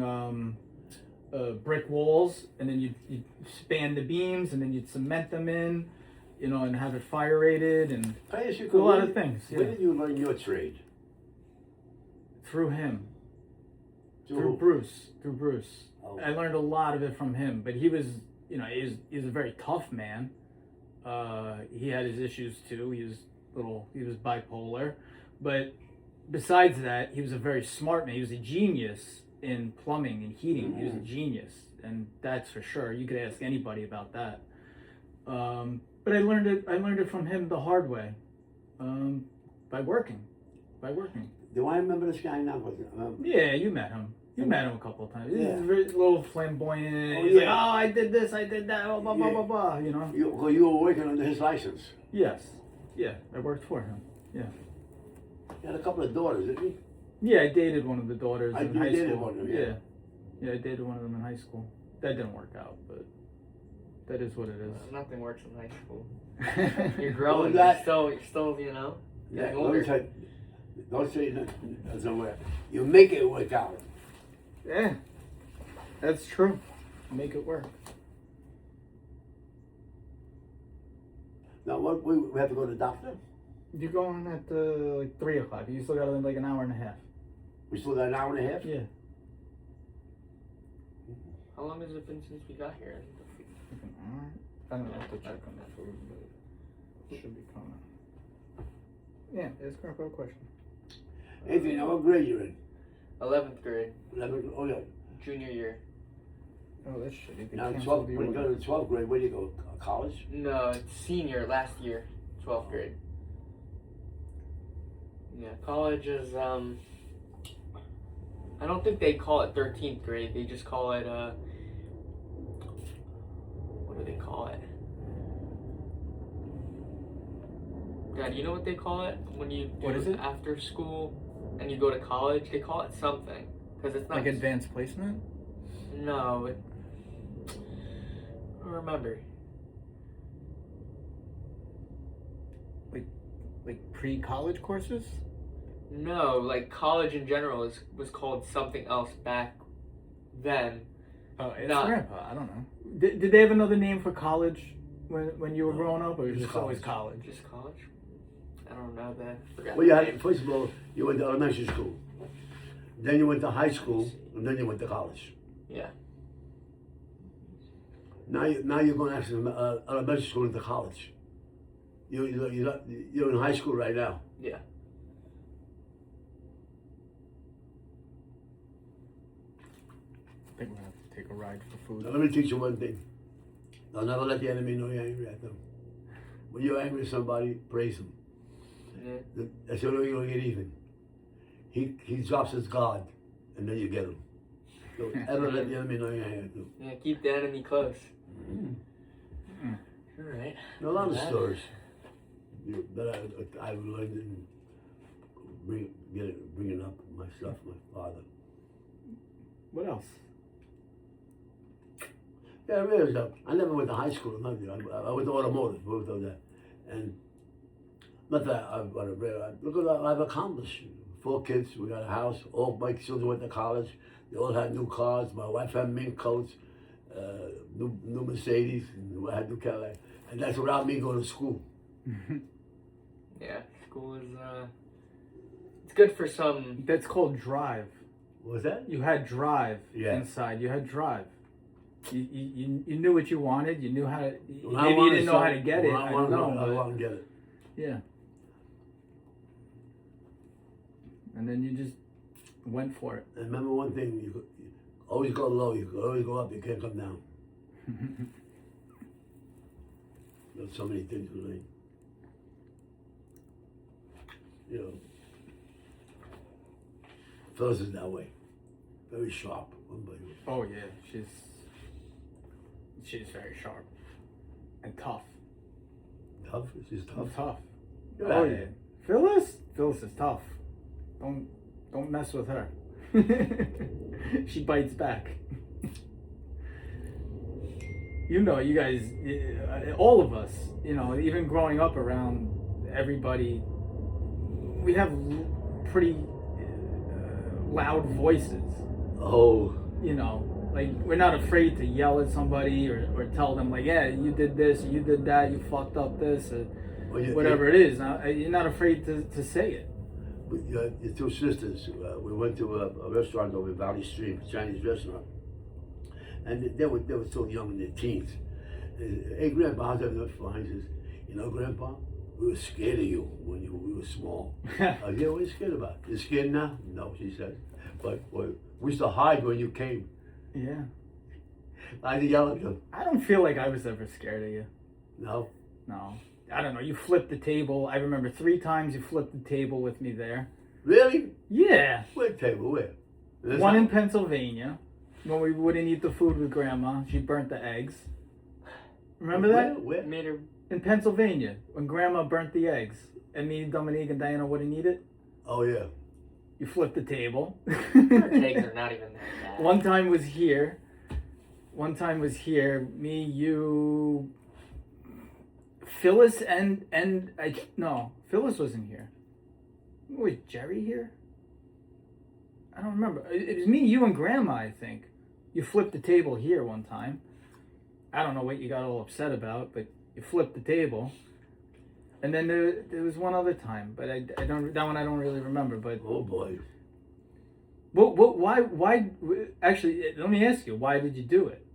brick walls, and then you'd span the beams, and then you'd cement them in, you know, and have it fire rated, and I ask you, a lot of things. Where Yeah. did you learn your trade? Through him. To Through who? Bruce. Through Bruce. Oh. I learned a lot of it from him, but he was, you know, he was a very tough man. He had his issues too. He was bipolar, but besides that, he was a very smart man. He was a genius in plumbing and heating. He was a genius, and that's for sure. You could ask anybody about that. But I learned it from him the hard way, by working. Do I remember this guy now? Yeah, you met him. You met him a couple of times. He's Yeah. very little flamboyant. Oh, He's yeah. like, oh, I did this, I did that, blah, blah, blah, Yeah. blah, blah, you know? You were working under his license. Yes. Yeah, I worked for him. Yeah. He had a couple of daughters, didn't he? Yeah, I dated one of the daughters I in high dated school. one of them, Yeah. Yeah, I dated one of them in high school. That didn't work out, but that is what it is. Nothing works in high school. Yeah. You're growing. Well, You're still, you know. Yeah, Getting let older. me tell you, don't say that somewhere. You make it work out. Yeah, that's true. Make it work. Now, what we have to go to the doctor? You're going at like 3 o'clock. You still got like an hour and a half. We still got an hour and a half? Yeah. How long has it been since we got here? Like an hour? I don't have to check on the food, but it should be coming. Yeah, ask Grandpa a question. Anthony, now what grade you in? 11th grade, 11? Oh, yeah. junior year. Oh, that's shitty. They Now, canceled 12, the when you order. go to 12th grade, where do you go? College? No, it's senior last year, 12th grade. Yeah, college is I don't think they call it 13th grade. They just call it what do they call it? Dad, you know what they call it when you do What is it? after school and you go to college? They call it something because it's not Like advanced placement? No, I don't remember. Like pre-college courses? No, like college in general was called something else back then. Oh, it's Not- Grandpa. I don't know. Did they have another name for college when you were growing up, or was it Just just always college? Just college? I don't know that. Forgot Well, you the had, name. first of all, you went to elementary school. Then you went to high school, and then you went to college. Yeah. Now you're going actually from elementary school into college. You're in high school right now. Yeah. I think we're gonna have to take a ride for Now, food. let me teach you one thing. Don't never let the enemy know you're angry at them. When you're angry at somebody, praise him. Yeah. That's the only way you're going to get even. He drops his guard, and then you get him. Don't ever let the enemy know you're angry at them. Yeah, keep the enemy close. Alright. There are a lot of Yeah. stories that I've learned and bringing up myself, my father. What else? Yeah, it really is. I never went to high school or nothing. I went to automotive, both of that. And not that look at what I've accomplished. 4 kids, we got a house, all my children went to college. They all had new cars. My wife had mink coats, new Mercedes, and I had new Cadillac. And that's without me going to school. Yeah, school is it's good for some. That's called drive. What was that? You had drive Yeah. inside. You had drive. You knew what you wanted. You knew how to. When I Maybe you wanted didn't know how to something, get it. when I don't wanted know. something, I but- want to get it. Yeah. And then you just went for it. And remember one thing, you always go low, you can always go up, you can't come down. There's so many things with me. You know, Phyllis is that way. Very sharp, unbelievable. Oh yeah, she's very sharp and tough. Tough? She's tough. Tough. Yeah. Oh yeah. Phyllis is tough. Don't mess with her. She bites back. You know, you guys, all of us, you know, even growing up around everybody, we have pretty loud voices. Oh, You know, like we're not afraid to yell at somebody or tell them like, yeah, you did this, you did that, you fucked up this, or well, whatever it is. You're not afraid to say it. Your 2 sisters, we went to a restaurant over in Valley Stream, a Chinese restaurant. And they were still young in their teens. And, hey, Grandpa, how's everything? Fine. He says, you know, Grandpa, we were scared of you when we were small. I said, yeah, what are you scared about? You scared now? No, she said. But we used to hide when you came. Yeah. I had to yell at them. I don't feel like I was ever scared of you. No? No. I don't know. You flipped the table. I remember 3 times you flipped the table with me there. Really? Yeah. Where table? Where? This One in house? Pennsylvania when we wouldn't eat the food with Grandma. She burnt the eggs. Remember that? Where? Made her. In Pennsylvania when Grandma burnt the eggs and me, Dominique, and Diana wouldn't eat it. Oh, yeah. You flipped the table. Our kegs are not even that bad. One time was here. Me, you, Phyllis, and Phyllis wasn't here. Was Jerry here? I don't remember. It was me, you, and Grandma, I think. You flipped the table here one time. I don't know what you got all upset about, but you flipped the table. And then there was one other time, but I don't. That one I don't really remember. But Oh boy. why? Actually, let me ask you. Why did you do it?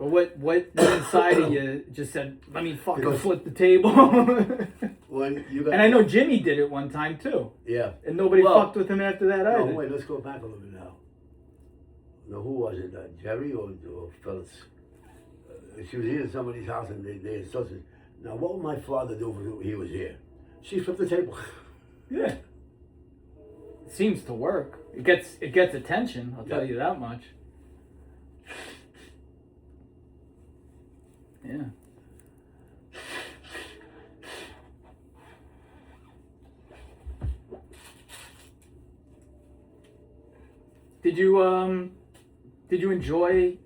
Or what inside of you just said, "Let me fucking Because- flip the table"? When you got And I know Jimmy did it one time too, yeah. and nobody Well, fucked with him after that No, either. wait, let's go back a little bit now. Now, who was it? Jerry or Phyllis? She was here at somebody's house and they insulted. Now, what would my father do if he was here? She flipped the table. Yeah, it seems to work. It gets attention. I'll tell Yeah. you that much. Yeah. Did you enjoy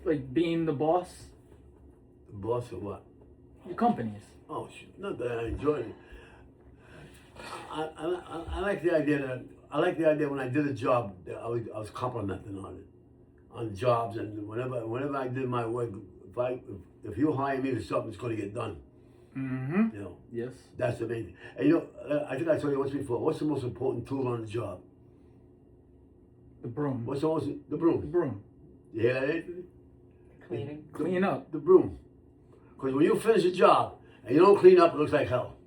like being the boss? The boss of what? Your companies. Oh, not that I enjoyed it. I like the idea that when I did a job, that I was complimenting on it, on jobs, and whenever I did my work, if you hire me for something, it's going to get done. Mm-hmm. You know, Yes. that's the main thing. And you know, I think I told you once before. What's the most important tool on the job? The broom. What's the The broom? broom. You hear that, Anthony? Cleaning. Clean up. The broom. Because when you finish a job and you don't clean up, it looks like hell.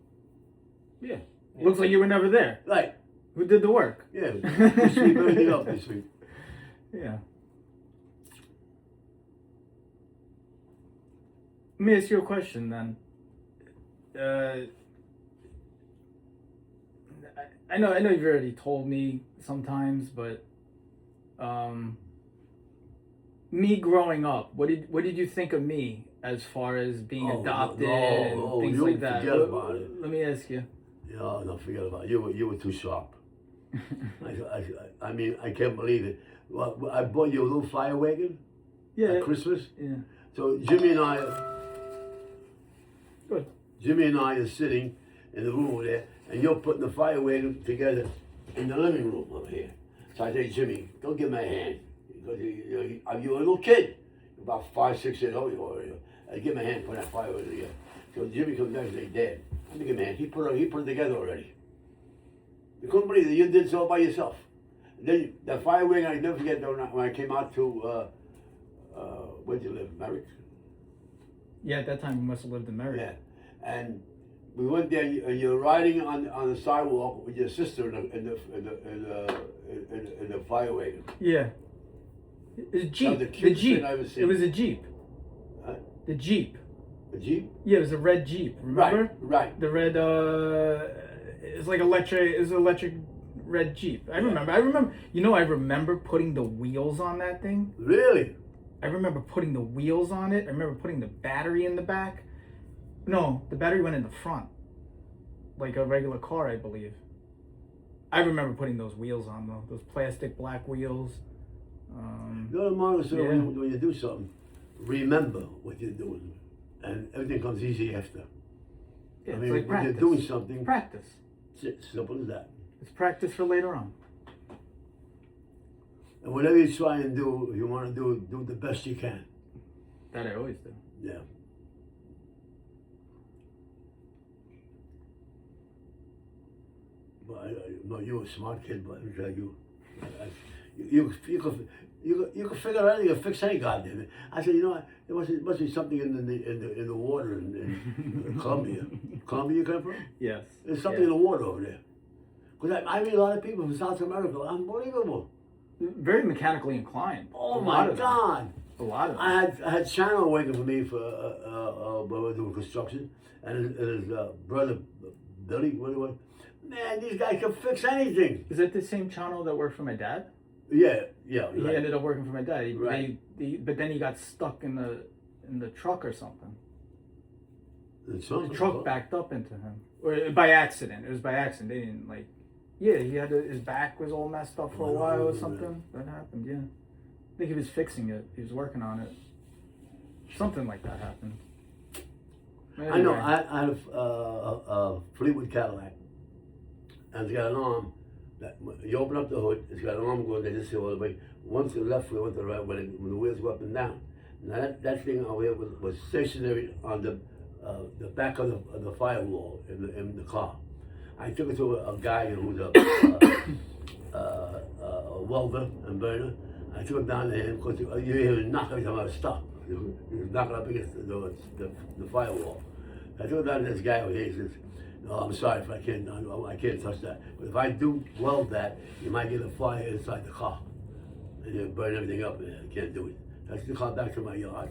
Yeah. Looks like you were never there. Right? Who did the work? Yeah. You sweep everything up this week. Yeah. Let me ask you a question then. I know you've already told me sometimes, but me growing up, what did you think of me as far as being Oh, adopted no, and things you like that? forget about it. Let me ask you. No, no, forget about it. You were too sharp. I mean, I can't believe it. Well, I bought you a little fire wagon Yeah. at Christmas. Yeah. So Jimmy and I Good. are sitting in the room over there, and you're putting the fire wagon together in the living room over here. So I say, Jimmy, go give me a hand. Because you're a little kid, about 5, 6 years old. I give him a hand put that fire wagon together. So Jimmy comes back and says, Dad, let me give him a hand. He put it together already. You couldn't believe it. You did so by yourself. Then that fire wagon, I never forget though, when I came out to, where'd you live, Merrick? Yeah, at that time you must have lived in Merrick. Yeah, and we went there, and you're riding on the sidewalk with your sister in the fire wagon. Yeah. It was a Jeep. was the The cutest Jeep. thing I ever seen. It was a Jeep. Huh? The Jeep. A Jeep? Yeah, it was a red Jeep. Remember? Right. The red. It's like electric. It was an electric red Jeep. I remember. You know, I remember putting the wheels on that thing. Really? I remember putting the wheels on it. I remember putting the battery in the back. No, the battery went in the front, like a regular car, I believe. I remember putting those wheels on though. Those plastic black wheels. You know, Mario said, Yeah. when you do something, remember what you're doing, and everything comes easy after. Yeah, I it's mean, like when practice. you're doing something, Practice. it's simple as that. It's practice for later on. And whatever you try and do, if you want to do the best you can. That I always do. Yeah. But no, you're a smart kid, but I'm telling you, you could figure out anything, fix any goddamn it. I said, you know what? There must be something in the water in Colombia. Colombia, you come from? Yes. There's something in the water over there. Because I meet a lot of people from South America. Unbelievable. Very mechanically inclined. Oh A my lot of them. God. A lot of them. I had Channel working for me for when we were doing construction, and his brother Billy, what it was. Man, these guys can fix anything. Is that the same channel that worked for my dad? Yeah. He Right. ended up working for my dad. Right. But then he got stuck in the truck or something. The The truck backed up into him, or by accident. It was by accident. They didn't like. Yeah, he had his back was all messed up for a Oh, while or yeah. something. That happened, yeah. I think he was fixing it. He was working on it. Something like that happened. I know. Anyway. I had a Fleetwood Cadillac, and it's got an arm. That you open up the hood, it's got an arm going there just all the way. One to the left wheel, one to the right wheel. When the wheels go up and down. Now that thing over here was stationary on the back of the firewall in the car. I took it to a guy who's a welder and burner. I took it down to him because you hear him knock every time I was stopped. He was knocking up against the firewall. I took it down to this guy over here. He says, "No, I'm sorry if I can't touch that. But if I do weld that, you might get a fire inside the car. And you burn everything up and I can't do it." I took the car back to my yard.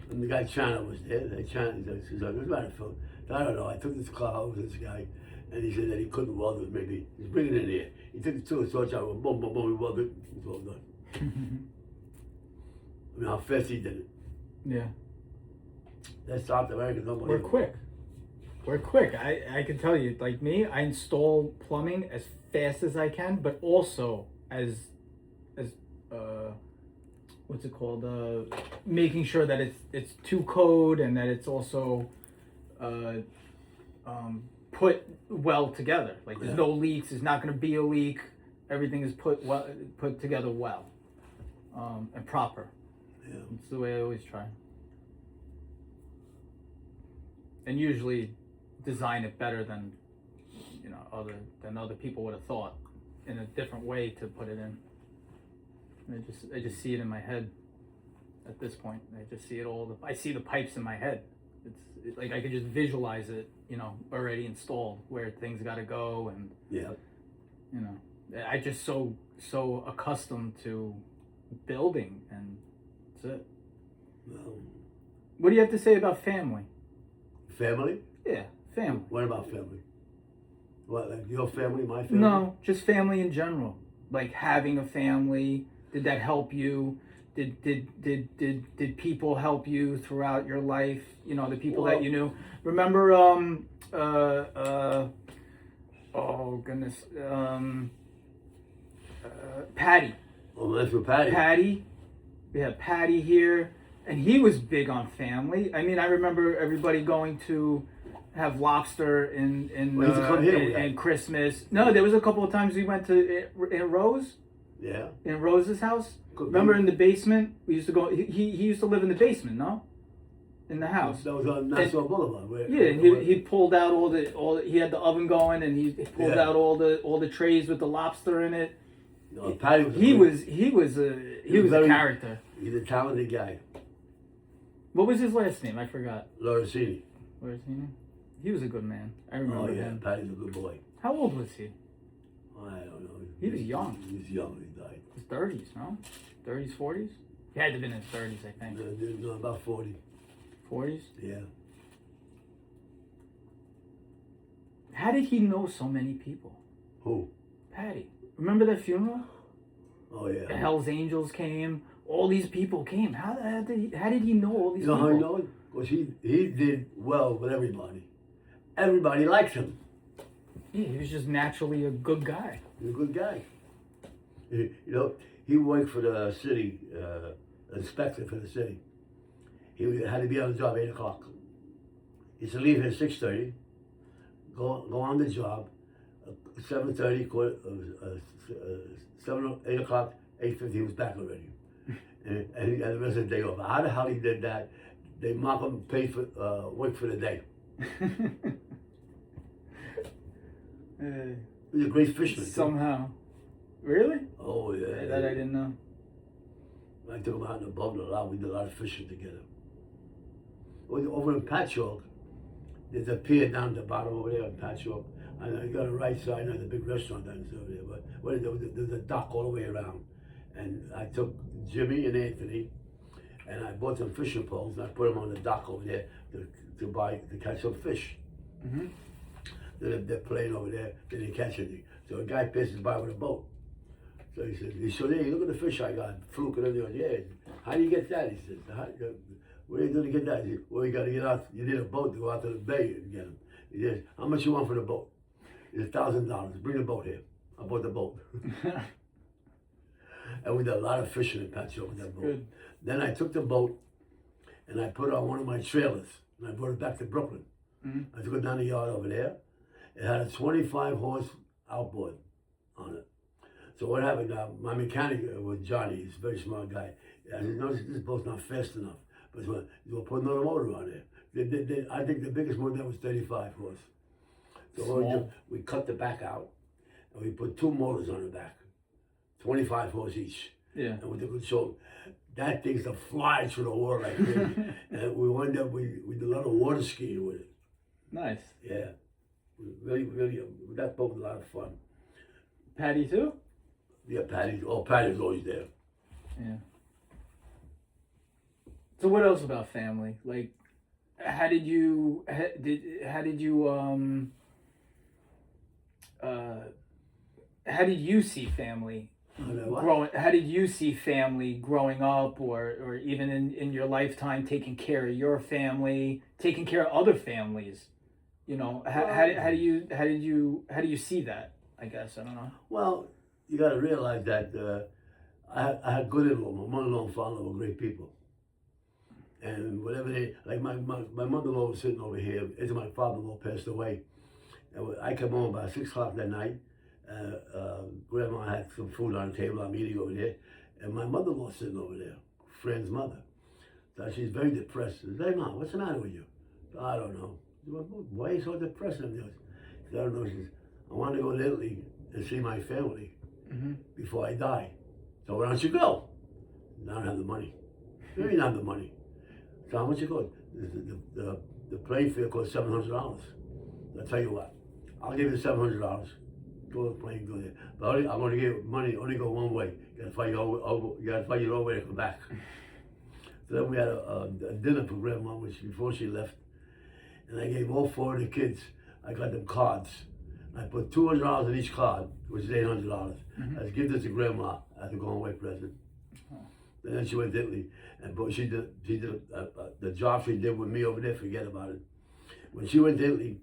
And the guy China was there. China says, "What's the matter, Phil?" I don't know. I took this car over to this guy, and he said that he couldn't weld it. Maybe he's bringing it in here. He took it to a torch out, boom, boom, boom, he welded it. It's all done. I mean, how fast he did it. Yeah. That's South America. Nobody. We're quick. We're quick. I can tell you, like me, I install plumbing as fast as I can, but also as what's it called? Making sure that it's to code and that it's also put well together. Like there's no leaks. There's not going to be a leak. Everything is put together well and proper. Yeah. It's the way I always try. And usually design it better than other people would have thought, in a different way to put it in. I just see it in my head at this point. I just see it I see the pipes in my head. It's like I could just visualize it, already installed where things got to go, and Yeah. I just so accustomed to building, and that's it. Well, What do you have to say about family? family? Yeah, family. What about family? What, like your family, my family? No, just family in general. Like having a family. Did that help you? Did people help you throughout your life? The people that you knew. Remember, oh goodness, Patty. Oh, that's for Patty. Patty. We had Patty here, and he was big on family. I mean, I remember everybody going to have lobster in Well, he used to come here with that. and Christmas. No, there was a couple of times we went to in Rose. Yeah. In Rose's house. Could Remember be. in the basement? We used to go. He used to live in the basement, no? In the house. That was on Nassau Boulevard. Yeah, and he pulled out all the he had the oven going, and he pulled Yeah. out all the trays with the lobster in it. No, Patty was. He was a very- character. He's a talented guy. What was his last name? I forgot. Lorenzini. Where's he name? He was a good man. I Oh remember yeah, him. Patty's a good boy. How old was he? I don't know. He was young. He was young. He died. His 30s, no? 30s, 40s? He had to have been in his 30s, I think. No, about 40. 40s? Yeah. How did he know so many people? Who? Patty. Remember that funeral? Oh yeah. The Hell's Angels came. All these people came. How did he know all these You know people? how I know it? Because he did well with everybody. Everybody likes him. Yeah, he was just naturally a good guy. He's a good guy. He worked for the city, inspector for the city. He had to be on the job 8 o'clock. He used to leave here at 6:30, go on the job, 7:30, 8 o'clock, 8:50, he was back already. and the rest of the day off. How the hell he did that? They mock him, pay for, work for the day. He was a great fisherman. too. Somehow. Really? Oh yeah. That I didn't know. I took him out in the boat a lot. We did a lot of fishing together. Over in Patchogue, there's a pier down at the bottom over there in Patchogue. And I got a right side, there's a big restaurant down over there. But there's a dock all the way around. And I took Jimmy and Anthony, and I bought some fishing poles, and I put them on the dock over there to catch some fish. Mm-hmm. They're playing over there, they didn't catch anything. So a guy passes by with a boat. So he said, hey, look at the fish I got. Fluke it in there. Yeah. How do you get that? He said, where are you going to get that? He said, well, you got to get out. You need a boat to go out to the bay and get them. He said, how much you want for the boat? It's $1,000. Bring the boat here. I bought the boat. And we did a lot of fishing in Patio with that boat. Good. Then I took the boat and I put it on one of my trailers and I brought it back to Brooklyn. I took it down the yard over there. It had a 25 horse outboard on it. So what happened? My mechanic was Johnny. He's a very smart guy. I said, no, this boat's not fast enough. But he's going to put another motor on there. I think the biggest motor there was 35 horse. So what we did, we cut the back out and we put 2 motors on the back, 25 horse each. Yeah. And with the control, that thing's to fly through the water like crazy. And we wound up, we did a lot of water skiing with it. Nice. Yeah. Really, that boat was a lot of fun. Patty too? Yeah, Patty's always there. Yeah. So what else about family? Like, how did you see family growing? How did you see family growing up, or even in your lifetime, taking care of your family, taking care of other families? You know, how do you see that? I guess I don't know. Well, you got to realize that I had good in-law. My mother-in-law and father-in-law were great people. And whatever like my mother-in-law was sitting over here until my father-in-law passed away. And I come home about 6 o'clock that night. Grandma had some food on the table. I'm eating over there. And my mother-in-law sitting over there, friend's mother. So she's very depressed. I said, hey, Mom, what's the matter with you? I don't know. Why are you so depressed? She said, I don't know. She says, I want to go to Italy and see my family before I die. So why don't you go? I don't have the money. You don't have the money. So how much it cost? The plane fare cost $700. I'll tell you what, I'll give you $700. Go to the plane, go there. But I'm going to give money, only go one way. You got to fight your own way to come back. So then we had a dinner for Grandma before she left. And I gave all 4 of the kids, I got them cards. I put $200 in each card, which is $800. I just give this to Grandma as a going away present. And then she went to Italy, but she did the job she did with me over there. Forget about it. When she went to Italy,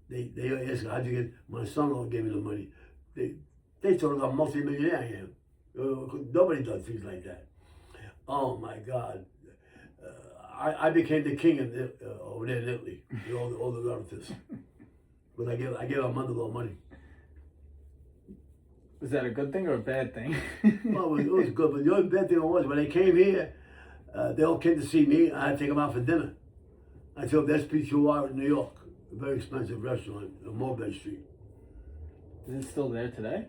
they asked her, how'd you get? My son-in-law gave me the money. They told her I'm a multi-millionaire I am. Nobody does things like that. Oh my God. I became the king over there in Italy with all the relatives. But I gave our mother-in-law money. Was that a good thing or a bad thing? Well, it was good, but the only bad thing was when they came here, they all came to see me. I had to take them out for dinner. I took them to SP2R in New York, a very expensive restaurant on Morgan Street. Is it still there today?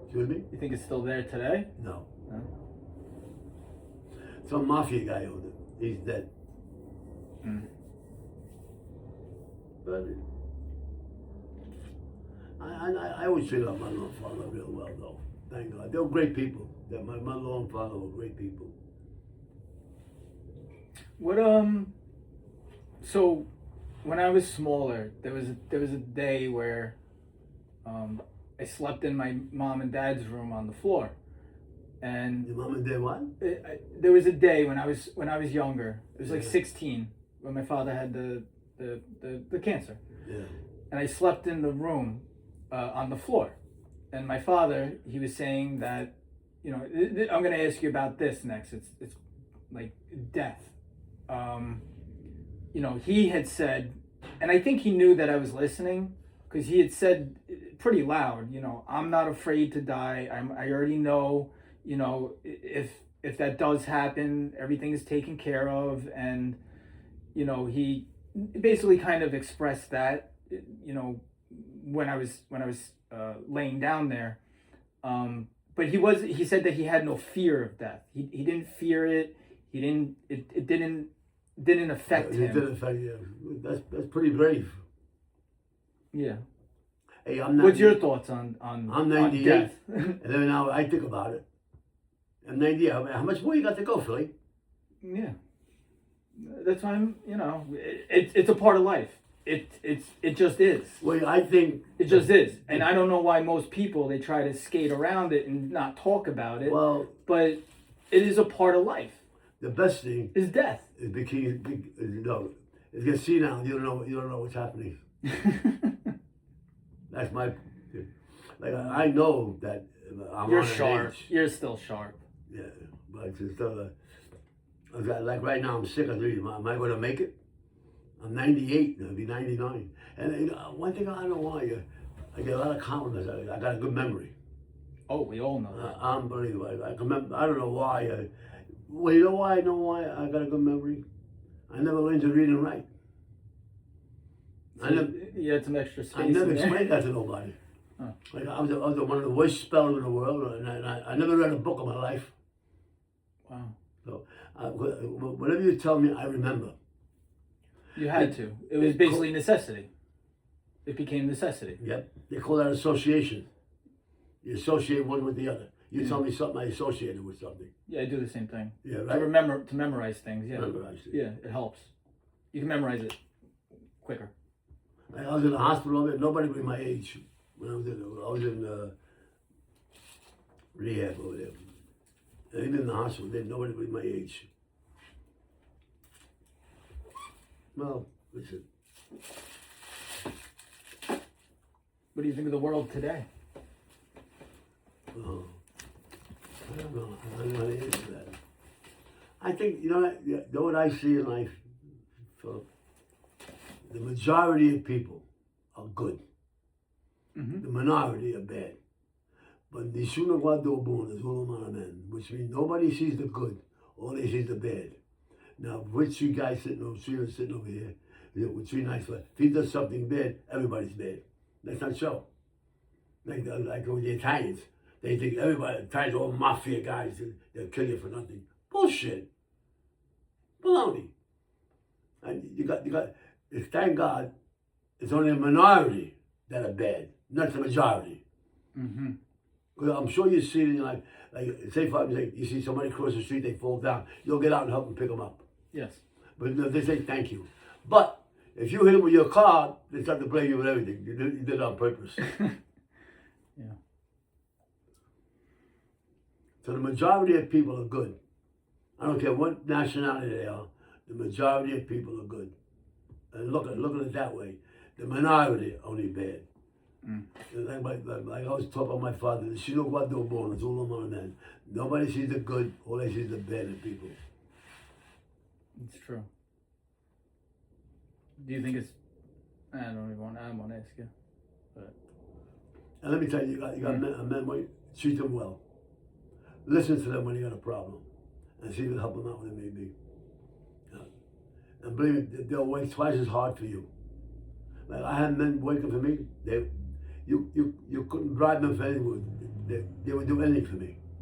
Excuse me? You think it's still there today? No. No? Some mafia guy owned it. He's dead. But I always treated my mother-in-law and father real well, though. Thank God. They were great people. My mother-in-law and father were great people. What so when I was smaller, there was a day where I slept in my mom and dad's room on the floor, and Your mom and dad what? there was a day when I was younger. It was like 16 when my father had the cancer. Yeah. And I slept in the room on the floor. And my father, he was saying that, you know, I'm going to ask you about this next. It's like death. You know, he had said, and I think he knew that I was listening, because he had said pretty loud, you know, I'm not afraid to die. I already know, you know, if that does happen, everything is taken care of. And, you know, he basically kind of expressed that, you know, when I was laying down there. But he said that he had no fear of death. He didn't fear it. It didn't affect him. It didn't affect you. That's pretty brave. Yeah. Hey, I'm not. What's your thoughts on I'm 98, death? and then now I think about it. I'm 98. How much more you got to go, Philly? Yeah. That's why I'm. You know, it's a part of life. It just is. Well, I think It just is, and I don't know why most people they try to skate around it and not talk about it. Well, but it is a part of life. the best thing Is death. is it's get senile. You don't know what's happening. That's my like I know that I'm You're on an sharp. age. You're still sharp. Yeah, but it's just like right now I'm sick. Am I going to make it? I'm 98. I'll be 99. And one thing I don't know why I get a lot of compliments. I got a good memory. Oh, we all know that. Unbelievable. I can remember. I don't know why. Well, you know why I know why I got a good memory? I never learned to read and write. So you had some extra space. I never in there. explained that to nobody. Oh. Like I was one of the worst spellers in the world, and I never read a book in my life. Wow. So whatever you tell me, I remember. You had to. It was basically necessity. It became necessity. Yep. They call that association. You associate one with the other. You tell me something, I associate it with something. Yeah, I do the same thing. Yeah, To right. to memorize things. Yeah. Memorize it. Yeah, it helps. You can memorize it quicker. I was in the hospital over there. Nobody was my age when I was in rehab over there. And even in the hospital, there nobody was my age. Well, listen. What do you think of the world today? Oh, I don't know. I don't know how to answer that. I think you know what I see in life. So, the majority of people are good. Mm-hmm. The minority are bad. But nessuno guarda il buono, solo malamen, which means nobody sees the good, all they see is the bad. Now, with you guys sitting over here, with three nice fellas, if he does something bad, everybody's bad. That's not so. Like with the Italians, they think everybody, Italians are all mafia guys, they'll kill you for nothing. Bullshit. Baloney. And you got, thank God, it's only a minority that are bad, not the majority. Mm-hmm. Because I'm sure you see it in your life, like say for example, you see somebody cross the street, they fall down, you'll get out and help them pick them up. Yes. But no, they say thank you. But if you hit them with your car, they start to blame you with everything. You did it on purpose. Yeah. So the majority of people are good. I don't care what nationality they are. The majority of people are good. And look at it that way. The minority are only bad. Mm. Like I was taught by my father, she don't want no born, it's all on man. Nobody sees the good, all they see is the bad in people. It's true. Do you think it's? I don't want to ask you, but. And let me tell you, you got men, treat them well. Listen to them when you got a problem, and see if you can help them out when it may be. And believe me, they'll work twice as hard for you. Like I had men working for me, you couldn't bribe them for anything. They would do anything for me.